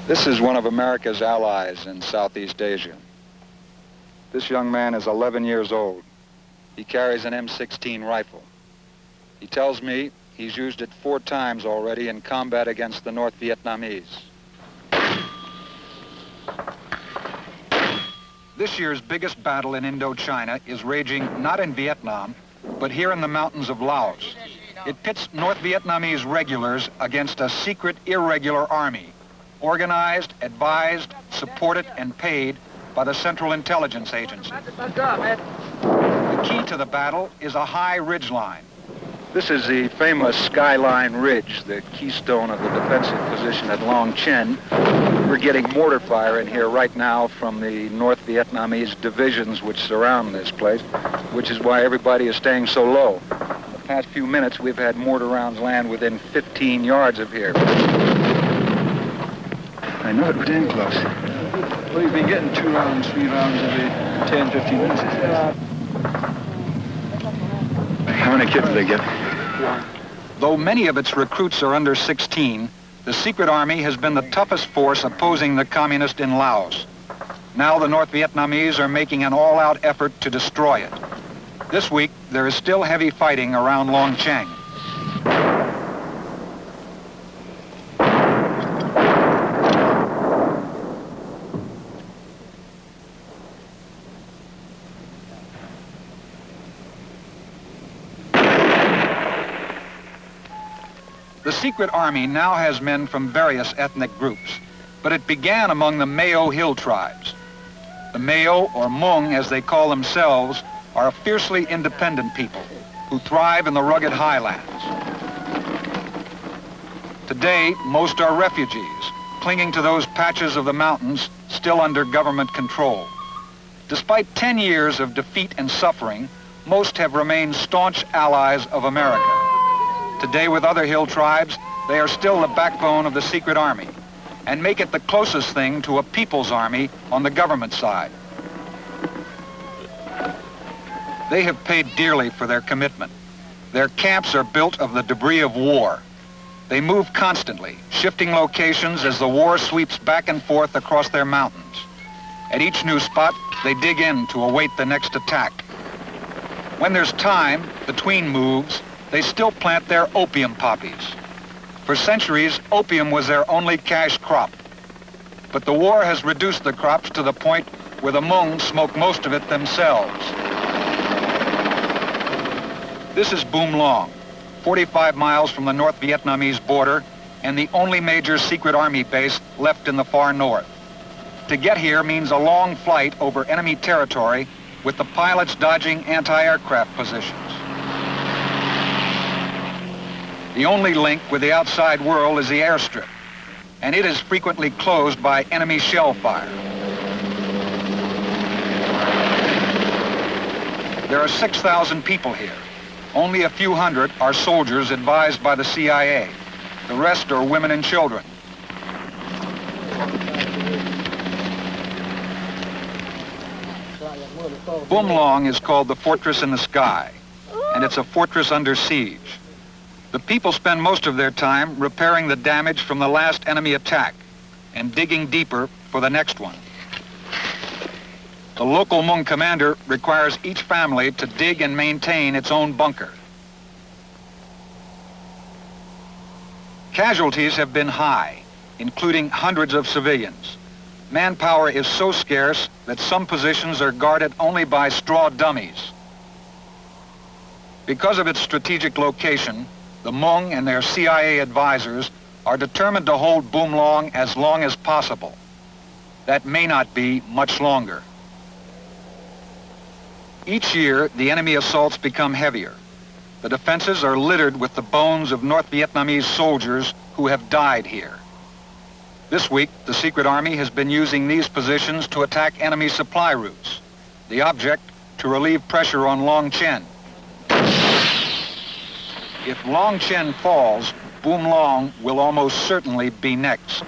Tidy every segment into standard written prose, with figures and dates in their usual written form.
This is one of America's allies in Southeast Asia. This young man is 11 years old. He carries an M16 rifle. He tells me he's used it 4 times already in combat against the North Vietnamese. This year's biggest battle in Indochina is raging not in Vietnam, but here in the mountains of Laos. It pits North Vietnamese regulars against a secret irregular army, organized, advised, supported, and paid by the Central Intelligence Agency. The key to the battle is a high ridge line. This is the famous Skyline Ridge, the keystone of the defensive position at Long Chen. We're getting mortar fire in here right now from the North Vietnamese divisions which surround this place, which is why everybody is staying so low. In the past few minutes, we've had mortar rounds land within 15 yards of here. I know it, we're damn close. Well, you've been getting 2 rounds, 3 rounds every 10, 15 minutes. How many kids do they get? Though many of its recruits are under 16, the secret army has been the toughest force opposing the communists in Laos. Now the North Vietnamese are making an all-out effort to destroy it. This week, there is still heavy fighting around Long Chen. The secret army now has men from various ethnic groups, but it began among the Mao hill tribes. The Mao, or Hmong as they call themselves, are a fiercely independent people who thrive in the rugged highlands. Today, most are refugees, clinging to those patches of the mountains still under government control. Despite 10 years of defeat and suffering, most have remained staunch allies of America. Today, with other hill tribes, they are still the backbone of the secret army and make it the closest thing to a people's army on the government side. They have paid dearly for their commitment. Their camps are built of the debris of war. They move constantly, shifting locations as the war sweeps back and forth across their mountains. At each new spot, they dig in to await the next attack. When there's time between moves, they still plant their opium poppies. For centuries, opium was their only cash crop. But the war has reduced the crops to the point where the Hmong smoke most of it themselves. This is Bum Long, 45 miles from the North Vietnamese border and the only major secret army base left in the far north. To get here means a long flight over enemy territory with the pilots dodging anti-aircraft positions. The only link with the outside world is the airstrip, and it is frequently closed by enemy shell fire. There are 6,000 people here. Only a few hundred are soldiers advised by the CIA. The rest are women and children. Bum Long is called the fortress in the sky, and it's a fortress under siege. The people spend most of their time repairing the damage from the last enemy attack and digging deeper for the next one. The local Hmong commander requires each family to dig and maintain its own bunker. Casualties have been high, including hundreds of civilians. Manpower is so scarce that some positions are guarded only by straw dummies. Because of its strategic location, the Hmong and their CIA advisors are determined to hold Bum Long as possible. That may not be much longer. Each year, the enemy assaults become heavier. The defenses are littered with the bones of North Vietnamese soldiers who have died here. This week, the secret army has been using these positions to attack enemy supply routes. The object, to relieve pressure on Long Chen. If Long Chen falls, Bum Long will almost certainly be next.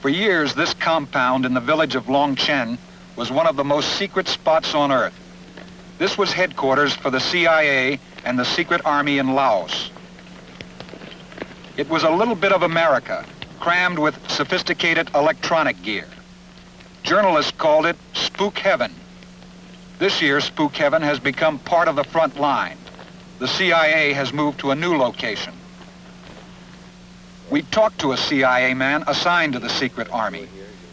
For years, this compound in the village of Long Chen was one of the most secret spots on Earth. This was headquarters for the CIA and the secret army in Laos. It was a little bit of America, crammed with sophisticated electronic gear. Journalists called it Spook Heaven. This year, Spook Heaven has become part of the front line. The CIA has moved to a new location. We talked to a CIA man assigned to the secret army.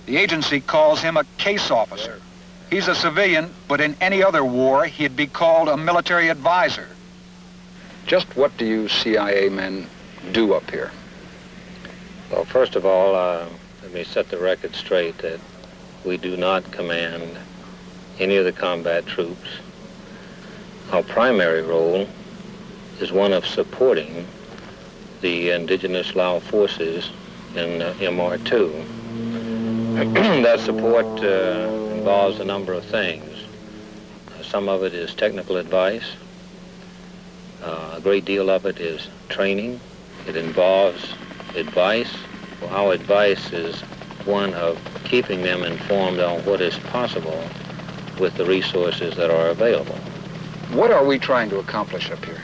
The agency calls him a case officer. He's a civilian, but in any other war, he'd be called a military advisor. Just what do you CIA men do up here? Well, first of all, let me set the record straight that we do not command any of the combat troops. Our primary role is one of supporting the indigenous Lao forces in MR2. That support involves a number of things. Some of it is technical advice. A great deal of it is training. It involves advice. Well, our advice is one of keeping them informed on what is possible with the resources that are available. What are we trying to accomplish up here?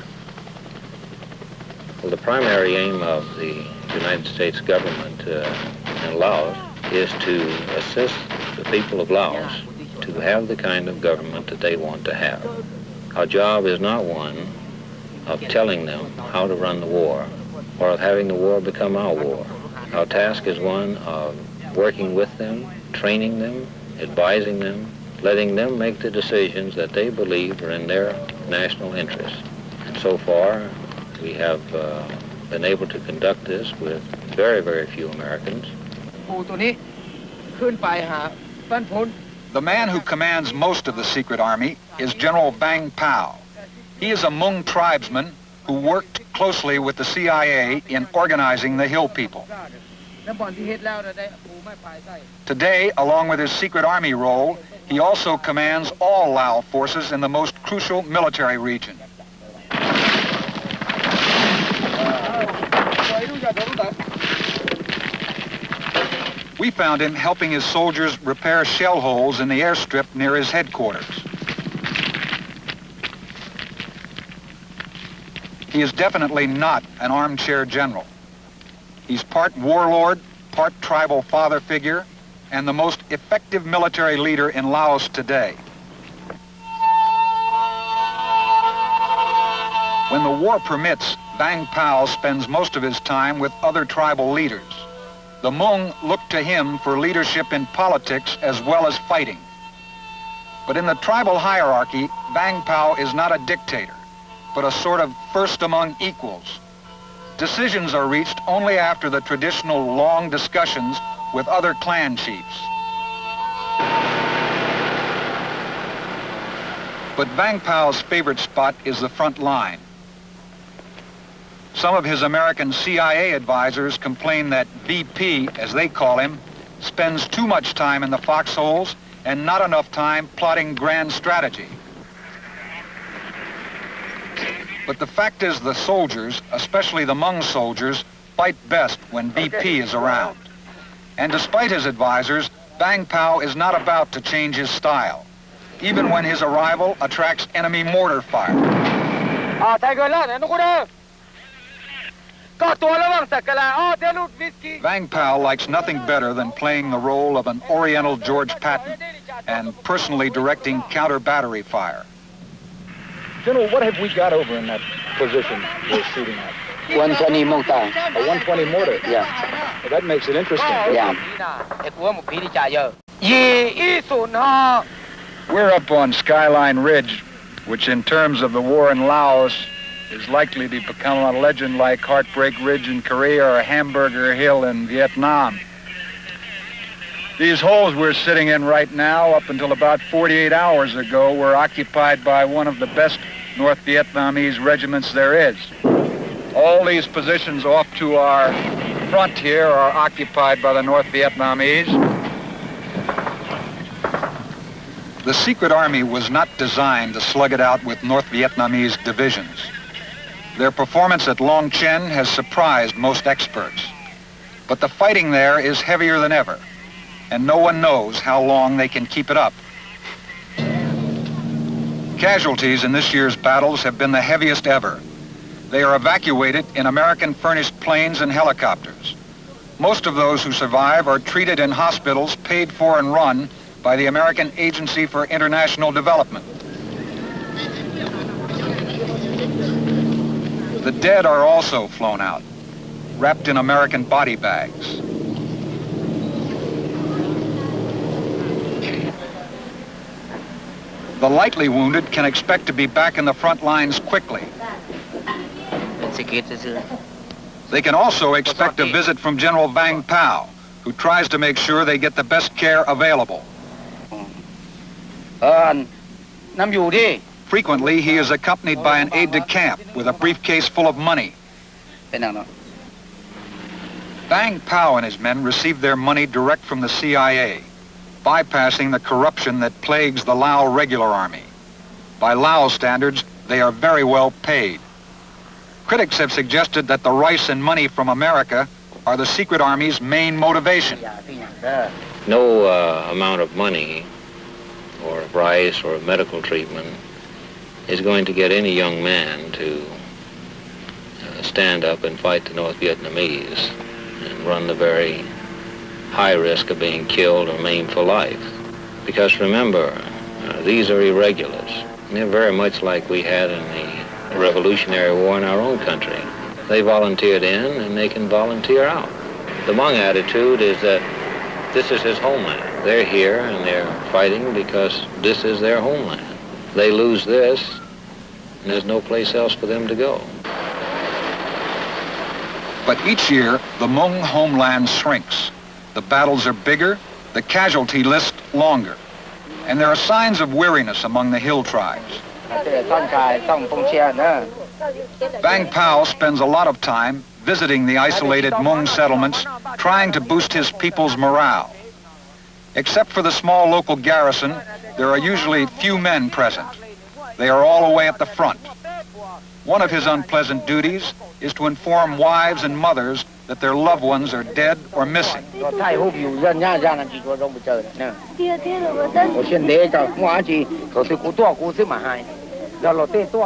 Well, the primary aim of the United States government in Laos is to assist the people of Laos to have the kind of government that they want to have. Our job is not one of telling them how to run the war or of having the war become our war. Our task is one of working with them, training them, advising them, letting them make the decisions that they believe are in their national interest. And so far, we have been able to conduct this with very, very few Americans. The man who commands most of the secret army is General Vang Pao. He is a Hmong tribesman who worked closely with the CIA in organizing the hill people. Today, along with his secret army role, he also commands all Lao forces in the most crucial military region. We found him helping his soldiers repair shell holes in the airstrip near his headquarters. He is definitely not an armchair general. He's part warlord, part tribal father figure, and the most effective military leader in Laos today. When the war permits, Vang Pao spends most of his time with other tribal leaders. The Hmong look to him for leadership in politics as well as fighting. But in the tribal hierarchy, Vang Pao is not a dictator, but a sort of first among equals. Decisions are reached only after the traditional long discussions with other clan chiefs. But Vang Pao's favorite spot is the front line. Some of his American CIA advisors complain that VP, as they call him, spends too much time in the foxholes and not enough time plotting grand strategy. But the fact is the soldiers, especially the Hmong soldiers, fight best when VP is around. And despite his advisors, Vang Pao is not about to change his style, even when his arrival attracts enemy mortar fire. Vang Pao likes nothing better than playing the role of an Oriental George Patton and personally directing counter-battery fire. General, what have we got over in that position we're shooting at? 120 mortar. A 120 mortar? Yeah. Well, that makes it interesting. Yeah. We're up on Skyline Ridge, which in terms of the war in Laos is likely to become a legend like Heartbreak Ridge in Korea or Hamburger Hill in Vietnam. These holes we're sitting in right now, up until about 48 hours ago, were occupied by one of the best North Vietnamese regiments there is. All these positions off to our front here are occupied by the North Vietnamese. The secret army was not designed to slug it out with North Vietnamese divisions. Their performance at Long Chen has surprised most experts. But the fighting there is heavier than ever, and no one knows how long they can keep it up. Casualties in this year's battles have been the heaviest ever. They are evacuated in American-furnished planes and helicopters. Most of those who survive are treated in hospitals paid for and run by the American Agency for International Development. The dead are also flown out, wrapped in American body bags. The lightly wounded can expect to be back in the front lines quickly. They can also expect a visit from General Vang Pao, who tries to make sure they get the best care available. Frequently, he is accompanied by an aide-de-camp with a briefcase full of money. Vang Pao and his men receive their money direct from the CIA, bypassing the corruption that plagues the Lao regular army. By Lao standards, they are very well paid. Critics have suggested that the rice and money from America are the secret army's main motivation. No amount of money or rice or medical treatment is going to get any young man to stand up and fight the North Vietnamese and run the very high risk of being killed or maimed for life. Because remember, these are irregulars. They're very much like we had in the Revolutionary War in our own country. They volunteered in and they can volunteer out. The Hmong attitude is that this is his homeland. They're here and they're fighting because this is their homeland. They lose this and there's no place else for them to go. But each year, the Hmong homeland shrinks. The battles are bigger, the casualty list longer, and there are signs of weariness among the hill tribes. Vang Pao spends a lot of time visiting the isolated Hmong settlements, trying to boost his people's morale. Except for the small local garrison, there are usually few men present. They are all away at the front. One of his unpleasant duties is to inform wives and mothers that their loved ones are dead or missing.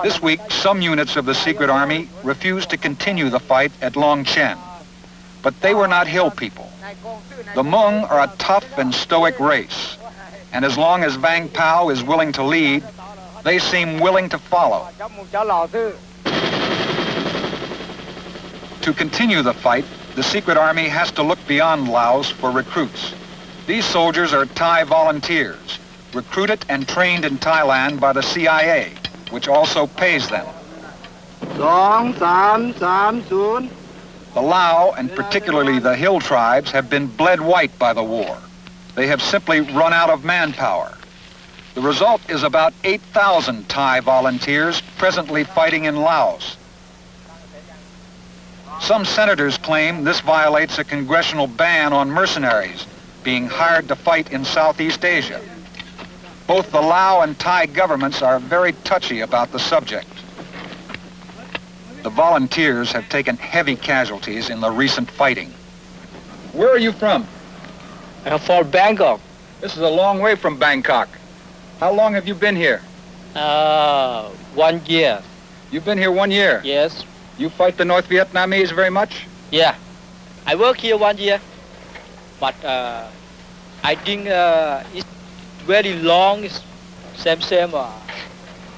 This week, some units of the secret army refused to continue the fight at Long Chen. But they were not hill people. The Hmong are a tough and stoic race. And as long as Vang Pao is willing to lead, they seem willing to follow. To continue the fight, the secret army has to look beyond Laos for recruits. These soldiers are Thai volunteers, recruited and trained in Thailand by the CIA, which also pays them. The Lao, and particularly the hill tribes, have been bled white by the war. They have simply run out of manpower. The result is about 8,000 Thai volunteers presently fighting in Laos. Some senators claim this violates a congressional ban on mercenaries being hired to fight in Southeast Asia. Both the Lao and Thai governments are very touchy about the subject. The volunteers have taken heavy casualties in the recent fighting. Where are you from? I'm from Bangkok. This is a long way from Bangkok. How long have you been here? 1 year. You've been here 1 year? Yes. You fight the North Vietnamese very much? Yeah. I work here 1 year, but I think it's very long. It's same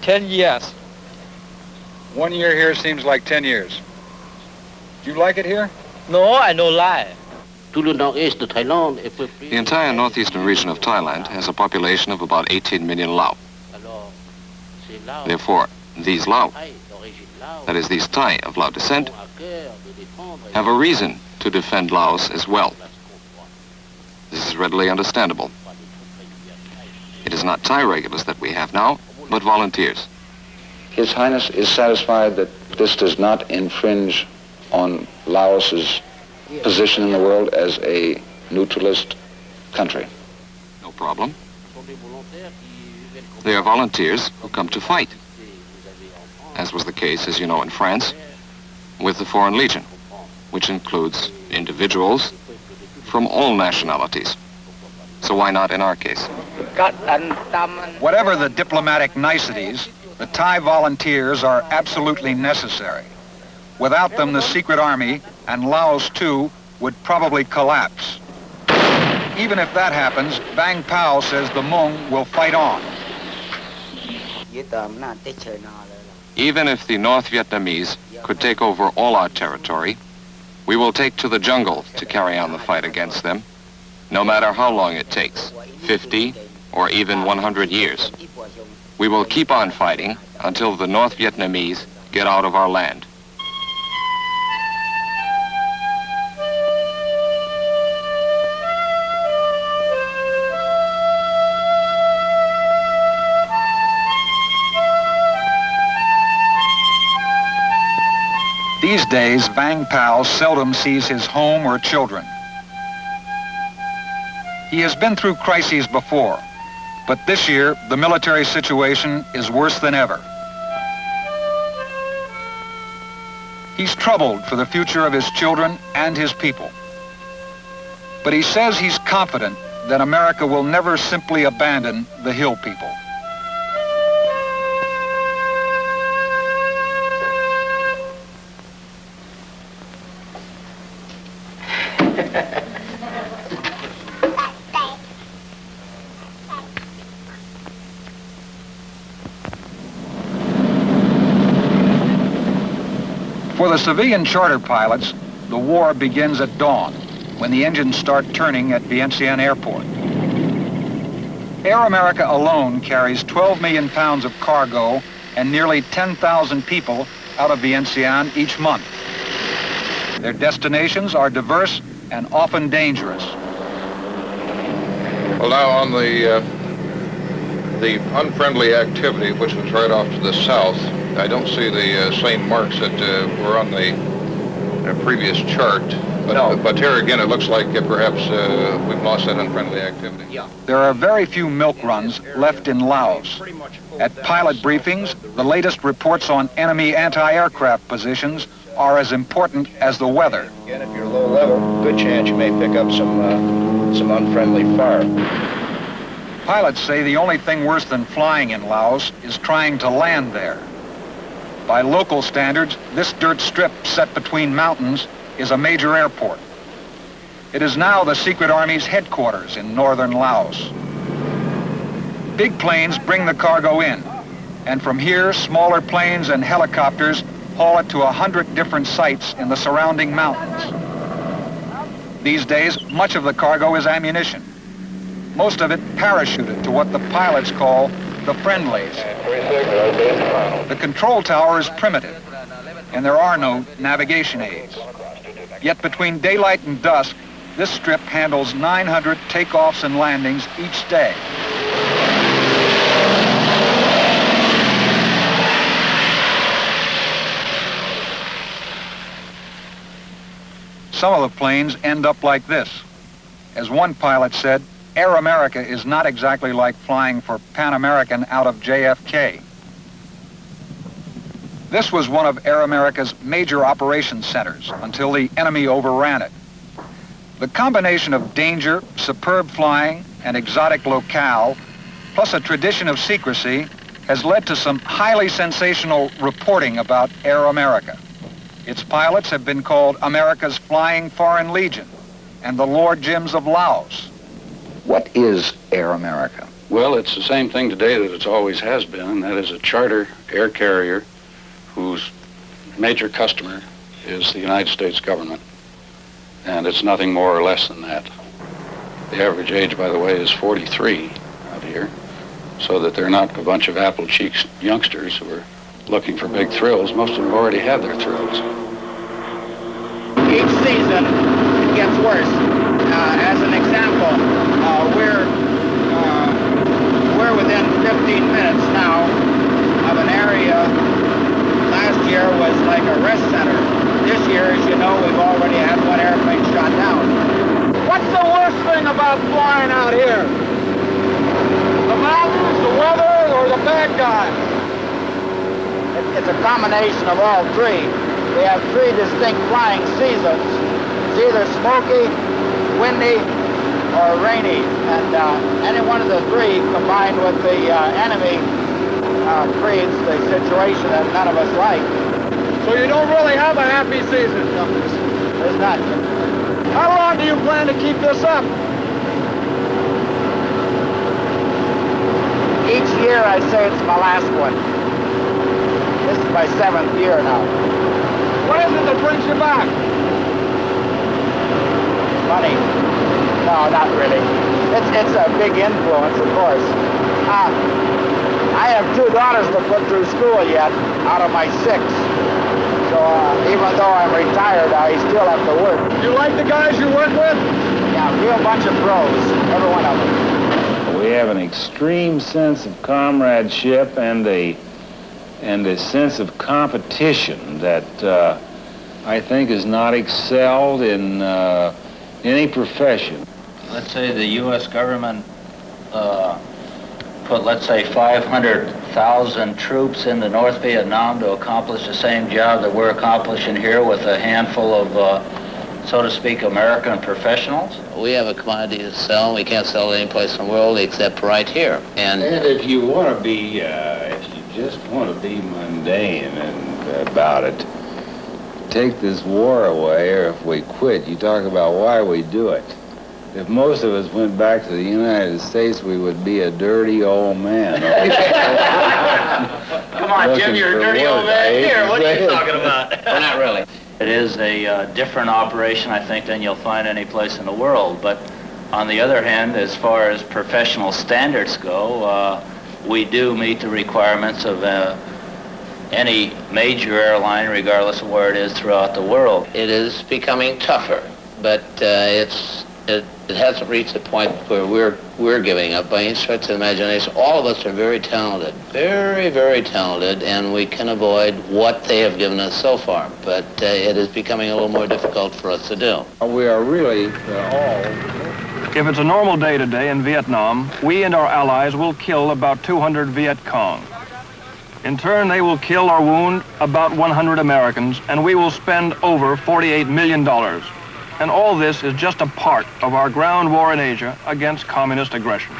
10 years. 1 year here seems like 10 years. Do you like it here? No, I don't lie. The entire northeastern region of Thailand has a population of about 18 million Lao. Therefore, these Lao, that is, these Thai of Lao descent, have a reason to defend Laos as well. This is readily understandable. It is not Thai regulars that we have now, but volunteers. His Highness is satisfied that this does not infringe on Laos's position in the world as a neutralist country. No problem. They are volunteers who come to fight, as was the case, as you know, in France, with the Foreign Legion, which includes individuals from all nationalities. So why not in our case? Whatever the diplomatic niceties, the Thai volunteers are absolutely necessary. Without them, the secret army, and Laos too, would probably collapse. Even if that happens, Vang Pao says the Hmong will fight on. Even if the North Vietnamese could take over all our territory, we will take to the jungle to carry on the fight against them, no matter how long it takes, 50 or even 100 years. We will keep on fighting until the North Vietnamese get out of our land. These days, Vang Pao seldom sees his home or children. He has been through crises before, but this year, the military situation is worse than ever. He's troubled for the future of his children and his people. But he says he's confident that America will never simply abandon the Hill people. For the civilian charter pilots, the war begins at dawn, when the engines start turning at Vientiane Airport. Air America alone carries 12 million pounds of cargo and nearly 10,000 people out of Vientiane each month. Their destinations are diverse and often dangerous. Well, now on the unfriendly activity, which was right off to the south, I don't see the same marks that were on the previous chart. But, no. But here again, it looks like perhaps we've lost that unfriendly activity. Yeah. There are very few milk runs left in Laos. At pilot briefings, the latest reports on enemy anti-aircraft positions are as important as the weather. Again, if you're low level, good chance you may pick up some unfriendly fire. Pilots say the only thing worse than flying in Laos is trying to land there. By local standards, this dirt strip set between mountains is a major airport. It is now the Secret Army's headquarters in northern Laos. Big planes bring the cargo in, and from here, smaller planes and helicopters haul it to 100 different sites in the surrounding mountains. These days, much of the cargo is ammunition. Most of it parachuted to what the pilots call the friendlies. The control tower is primitive, and there are no navigation aids. Yet between daylight and dusk, this strip handles 900 takeoffs and landings each day. Some of the planes end up like this. As one pilot said, Air America is not exactly like flying for Pan American out of JFK. This was one of Air America's major operations centers until the enemy overran it. The combination of danger, superb flying, and exotic locale, plus a tradition of secrecy, has led to some highly sensational reporting about Air America. Its pilots have been called America's Flying Foreign Legion and the Lord Jims of Laos. What is Air America? Well, it's the same thing today that it always has been, and that is a charter air carrier whose major customer is the United States government. And it's nothing more or less than that. The average age, by the way, is 43 out here, so that they're not a bunch of apple-cheeked youngsters who are looking for big thrills. Most of them already have their thrills. Each season, it gets worse. As an example, we're within 15 minutes now of an area. Last year was like a rest center. This year, as you know, we've already had one airplane shot down. What's the worst thing about flying out here? The mountains, the weather, or the bad guys? It's a combination of all three. We have three distinct flying seasons. It's either smoky, windy, or rainy. And any one of the three combined with the enemy creates the situation that none of us like. So you don't really have a happy season? No, there's not. How long do you plan to keep this up? Each year I say it's my last one. This is my 7th year now. What is it that brings you back? Money. No, not really. It's a big influence, of course. I have 2 daughters to put through school yet, out of my 6. So even though I'm retired, I still have to work. You like the guys you work with? Yeah, a real bunch of pros, every one of them. We have an extreme sense of comradeship and a sense of competition that I think is not excelled in any profession. Let's say the U.S. government put, let's say, 500,000 troops into North Vietnam to accomplish the same job that we're accomplishing here with a handful of, so to speak, American professionals. We have a commodity to sell. We can't sell it any place in the world except right here. And if you want to be, if you just want to be mundane and about it, take this war away, or if we quit, you talk about why we do it. If most of us went back to the United States, we would be a dirty old man. Come on, Jim, you're a dirty old man here. What are you talking about? Well, not really. It is a different operation, I think, than you'll find any place in the world. But on the other hand, as far as professional standards go, we do meet the requirements of any major airline, regardless of where it is throughout the world. It is becoming tougher, but it hasn't reached the point where we're giving up by any stretch of the imagination. All of us are very talented, very, very talented, and we can avoid what they have given us so far. But it is becoming a little more difficult for us to do. We are really all... If it's a normal day today in Vietnam, we and our allies will kill about 200 Viet Cong. In turn, they will kill or wound about 100 Americans, and we will spend over $48 million. And all this is just a part of our ground war in Asia against communist aggression.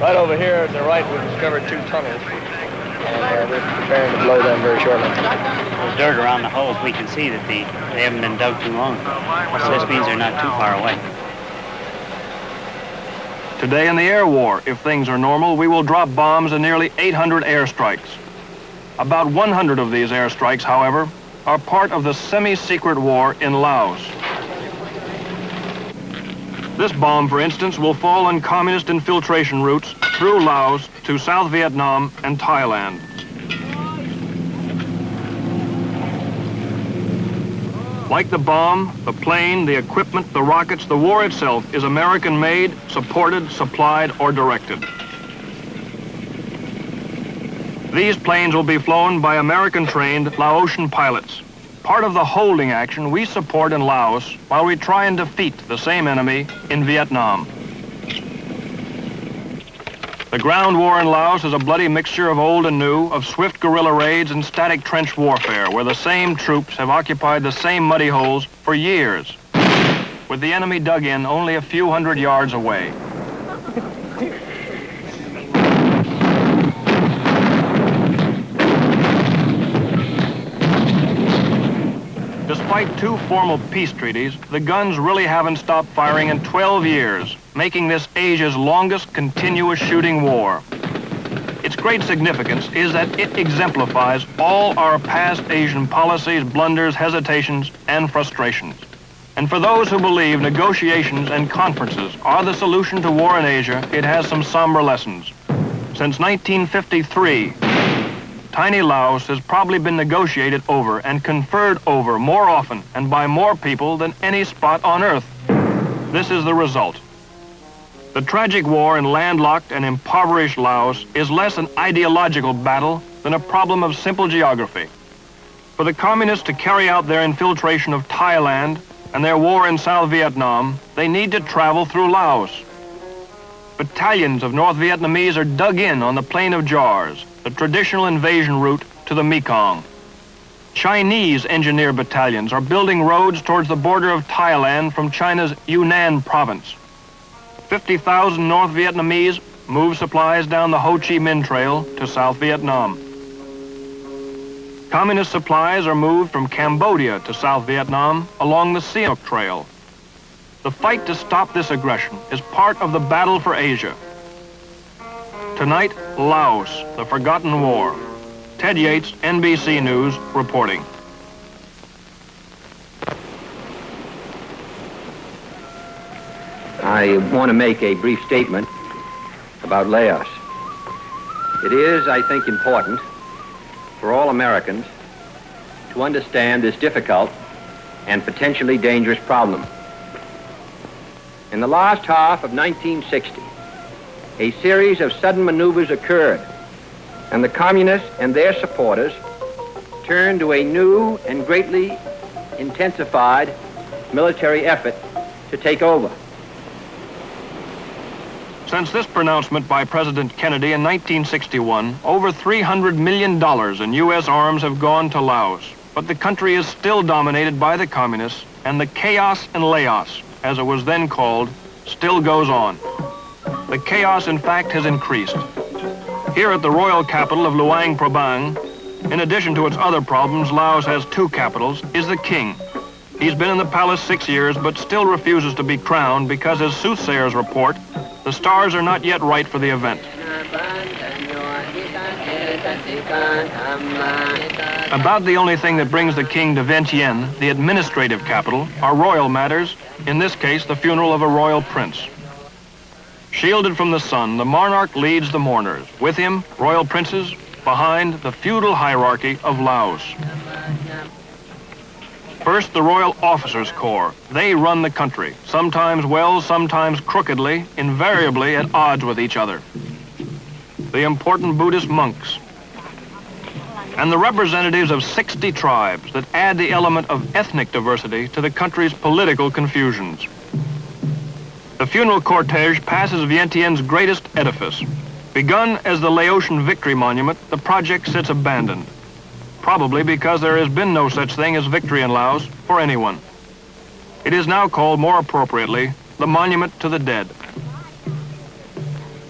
Right over here at the right, we discovered 2 tunnels, and we're preparing to blow them very shortly. There's dirt around the holes. We can see that they haven't been dug too long. So this means they're not too far away. Today in the air war, if things are normal, we will drop bombs in nearly 800 airstrikes. About 100 of these airstrikes, however, are part of the semi-secret war in Laos. This bomb, for instance, will fall on communist infiltration routes through Laos to South Vietnam and Thailand. Like the bomb, the plane, the equipment, the rockets, the war itself is American-made, supported, supplied, or directed. These planes will be flown by American-trained Laotian pilots, part of the holding action we support in Laos while we try and defeat the same enemy in Vietnam. The ground war in Laos is a bloody mixture of old and new, of swift guerrilla raids and static trench warfare, where the same troops have occupied the same muddy holes for years, with the enemy dug in only a few hundred yards away. Despite 2 formal peace treaties, the guns really haven't stopped firing in 12 years, making this Asia's longest continuous shooting war. Its great significance is that it exemplifies all our past Asian policies, blunders, hesitations, and frustrations. And for those who believe negotiations and conferences are the solution to war in Asia, it has some somber lessons. Since 1953, tiny Laos has probably been negotiated over and conferred over more often and by more people than any spot on Earth. This is the result. The tragic war in landlocked and impoverished Laos is less an ideological battle than a problem of simple geography. For the communists to carry out their infiltration of Thailand and their war in South Vietnam, they need to travel through Laos. Battalions of North Vietnamese are dug in on the Plain of Jars, the traditional invasion route to the Mekong. Chinese engineer battalions are building roads towards the border of Thailand from China's Yunnan province. 50,000 North Vietnamese move supplies down the Ho Chi Minh Trail to South Vietnam. Communist supplies are moved from Cambodia to South Vietnam along the Sihanouk Trail. The fight to stop this aggression is part of the battle for Asia. Tonight, Laos, the forgotten war. Ted Yates, NBC News, reporting. I want to make a brief statement about Laos. It is, I think, important for all Americans to understand this difficult and potentially dangerous problem. In the last half of 1960, a series of sudden maneuvers occurred, and the communists and their supporters turned to a new and greatly intensified military effort to take over. Since this pronouncement by President Kennedy in 1961, over $300 million in U.S. arms have gone to Laos. But the country is still dominated by the communists, and the chaos in Laos, as it was then called, still goes on. The chaos, in fact, has increased. Here at the royal capital of Luang Prabang, in addition to its other problems, Laos has two capitals, is the king. He's been in the palace 6 years, but still refuses to be crowned because, as soothsayers report, the stars are not yet right for the event. About the only thing that brings the king to Vientiane, the administrative capital, are royal matters, in this case, the funeral of a royal prince. Shielded from the sun, the monarch leads the mourners. With him, royal princes, behind the feudal hierarchy of Laos. First, the Royal Officers Corps. They run the country, sometimes well, sometimes crookedly, invariably at odds with each other. The important Buddhist monks. And the representatives of 60 tribes that add the element of ethnic diversity to the country's political confusions. The funeral cortege passes Vientiane's greatest edifice. Begun as the Laotian Victory Monument, the project sits abandoned. Probably because there has been no such thing as victory in Laos for anyone. It is now called, more appropriately, the Monument to the Dead.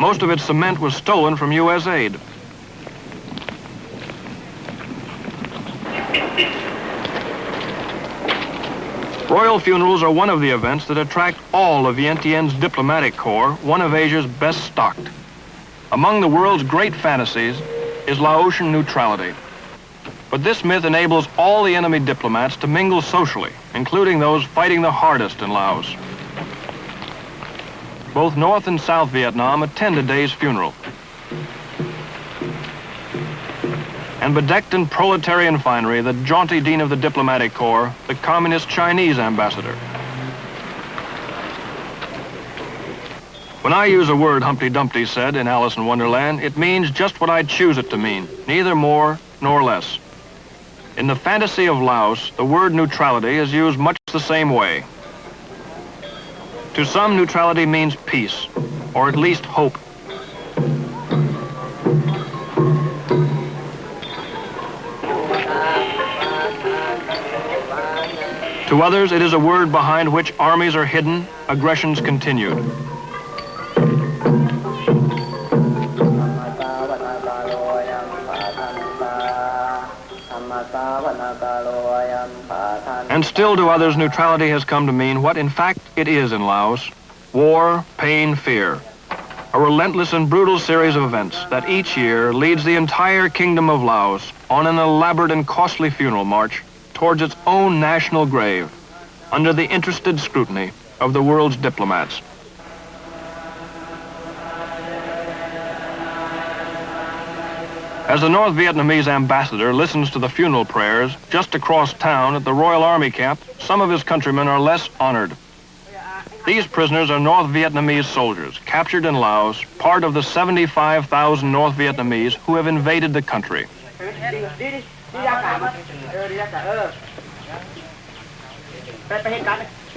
Most of its cement was stolen from U.S. aid. Royal funerals are one of the events that attract all of Vientiane's diplomatic corps, one of Asia's best stocked. Among the world's great fantasies is Laotian neutrality. But this myth enables all the enemy diplomats to mingle socially, including those fighting the hardest in Laos. Both North and South Vietnam attend a day's funeral. And bedecked in proletarian finery, the jaunty dean of the diplomatic corps, the communist Chinese ambassador. When I use a word, Humpty Dumpty said in Alice in Wonderland, it means just what I choose it to mean, neither more nor less. In the fantasy of Laos, the word neutrality is used much the same way. To some, neutrality means peace, or at least hope. To others, it is a word behind which armies are hidden, aggressions continued. And still to others, neutrality has come to mean what in fact it is in Laos: war, pain, fear. A relentless and brutal series of events that each year leads the entire kingdom of Laos on an elaborate and costly funeral march towards its own national grave, under the interested scrutiny of the world's diplomats. As the North Vietnamese ambassador listens to the funeral prayers just across town at the Royal Army camp, some of his countrymen are less honored. These prisoners are North Vietnamese soldiers captured in Laos, part of the 75,000 North Vietnamese who have invaded the country.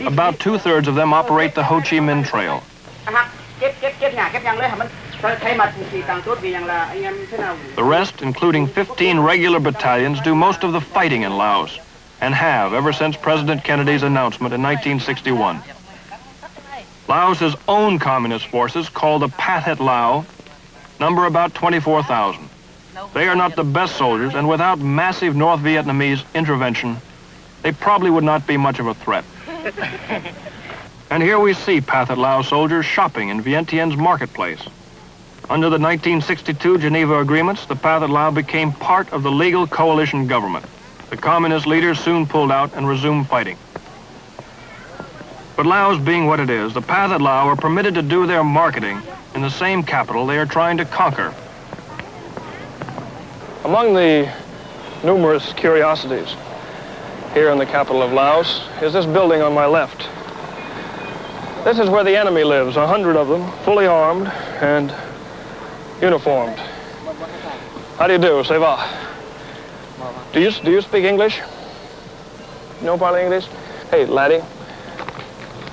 About 2/3 of them operate the Ho Chi Minh Trail. The rest, including 15 regular battalions, do most of the fighting in Laos, and have ever since President Kennedy's announcement in 1961. Laos's own communist forces, called the Pathet Lao, number about 24,000. They are not the best soldiers, and without massive North Vietnamese intervention, they probably would not be much of a threat. And here we see Pathet Lao soldiers shopping in Vientiane's marketplace. Under the 1962 Geneva agreements, the Pathet Lao became part of the legal coalition government. The communist leaders soon pulled out and resumed fighting. But Laos being what it is, the Pathet Lao are permitted to do their marketing in the same capital they are trying to conquer. Among the numerous curiosities here in the capital of Laos is this building on my left. This is where the enemy lives, 100 of them, fully armed and uniformed. How do you do? Ça va? Do you speak English? No parle English? Hey, laddie,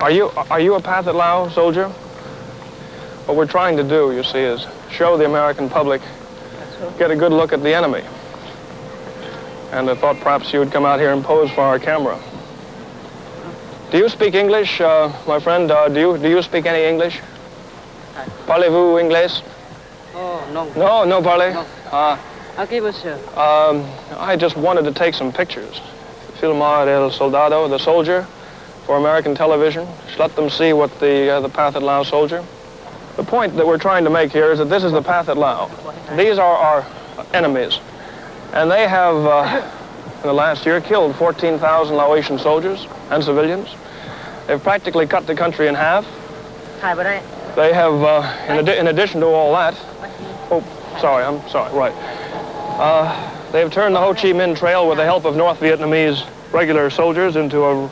are you a Pathet Lao soldier? What we're trying to do, you see, is show the American public, get a good look at the enemy. And I thought perhaps you would come out here and pose for our camera. Do you speak English, my friend? Do you speak any English? Parlez-vous anglais? Oh, no. No parlez? No. Okay, monsieur. I just wanted to take some pictures. Filmar el soldado, the soldier, for American television. Just let them see what the Pathet Lao soldier. The point that we're trying to make here is that this is the Pathet Lao. These are our enemies. And they have, in the last year, killed 14,000 Laotian soldiers and civilians. They've practically cut the country in half. They have, in addition to all that, they have turned the Ho Chi Minh Trail with the help of North Vietnamese regular soldiers into a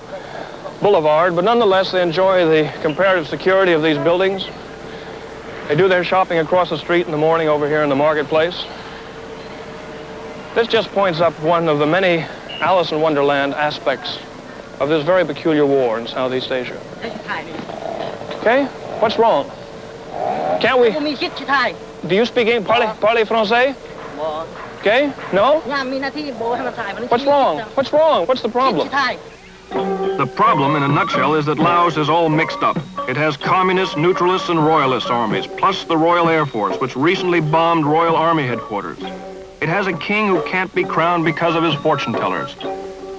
boulevard, but nonetheless they enjoy the comparative security of these buildings. They do their shopping across the street in the morning over here in the marketplace. This just points up one of the many Alice in Wonderland aspects of this very peculiar war in Southeast Asia. Okay? What's wrong? Can't we? Do you speak English? Parlez français? Okay? No? What's wrong? What's wrong? What's the problem? The problem, in a nutshell, is that Laos is all mixed up. It has communist, neutralist, and royalist armies, plus the Royal Air Force, which recently bombed Royal Army headquarters. It has a king who can't be crowned because of his fortune tellers.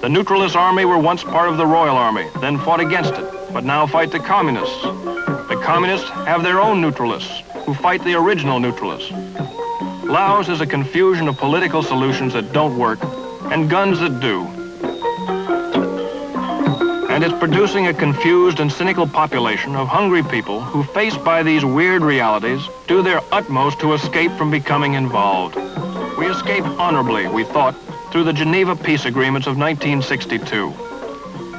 The neutralist army were once part of the Royal Army, then fought against it, but now fight the communists. The communists have their own neutralists, who fight the original neutralists. Laos is a confusion of political solutions that don't work, and guns that do. And it's producing a confused and cynical population of hungry people who, faced by these weird realities, do their utmost to escape from becoming involved. We escaped honorably, we thought, through the Geneva Peace Agreements of 1962.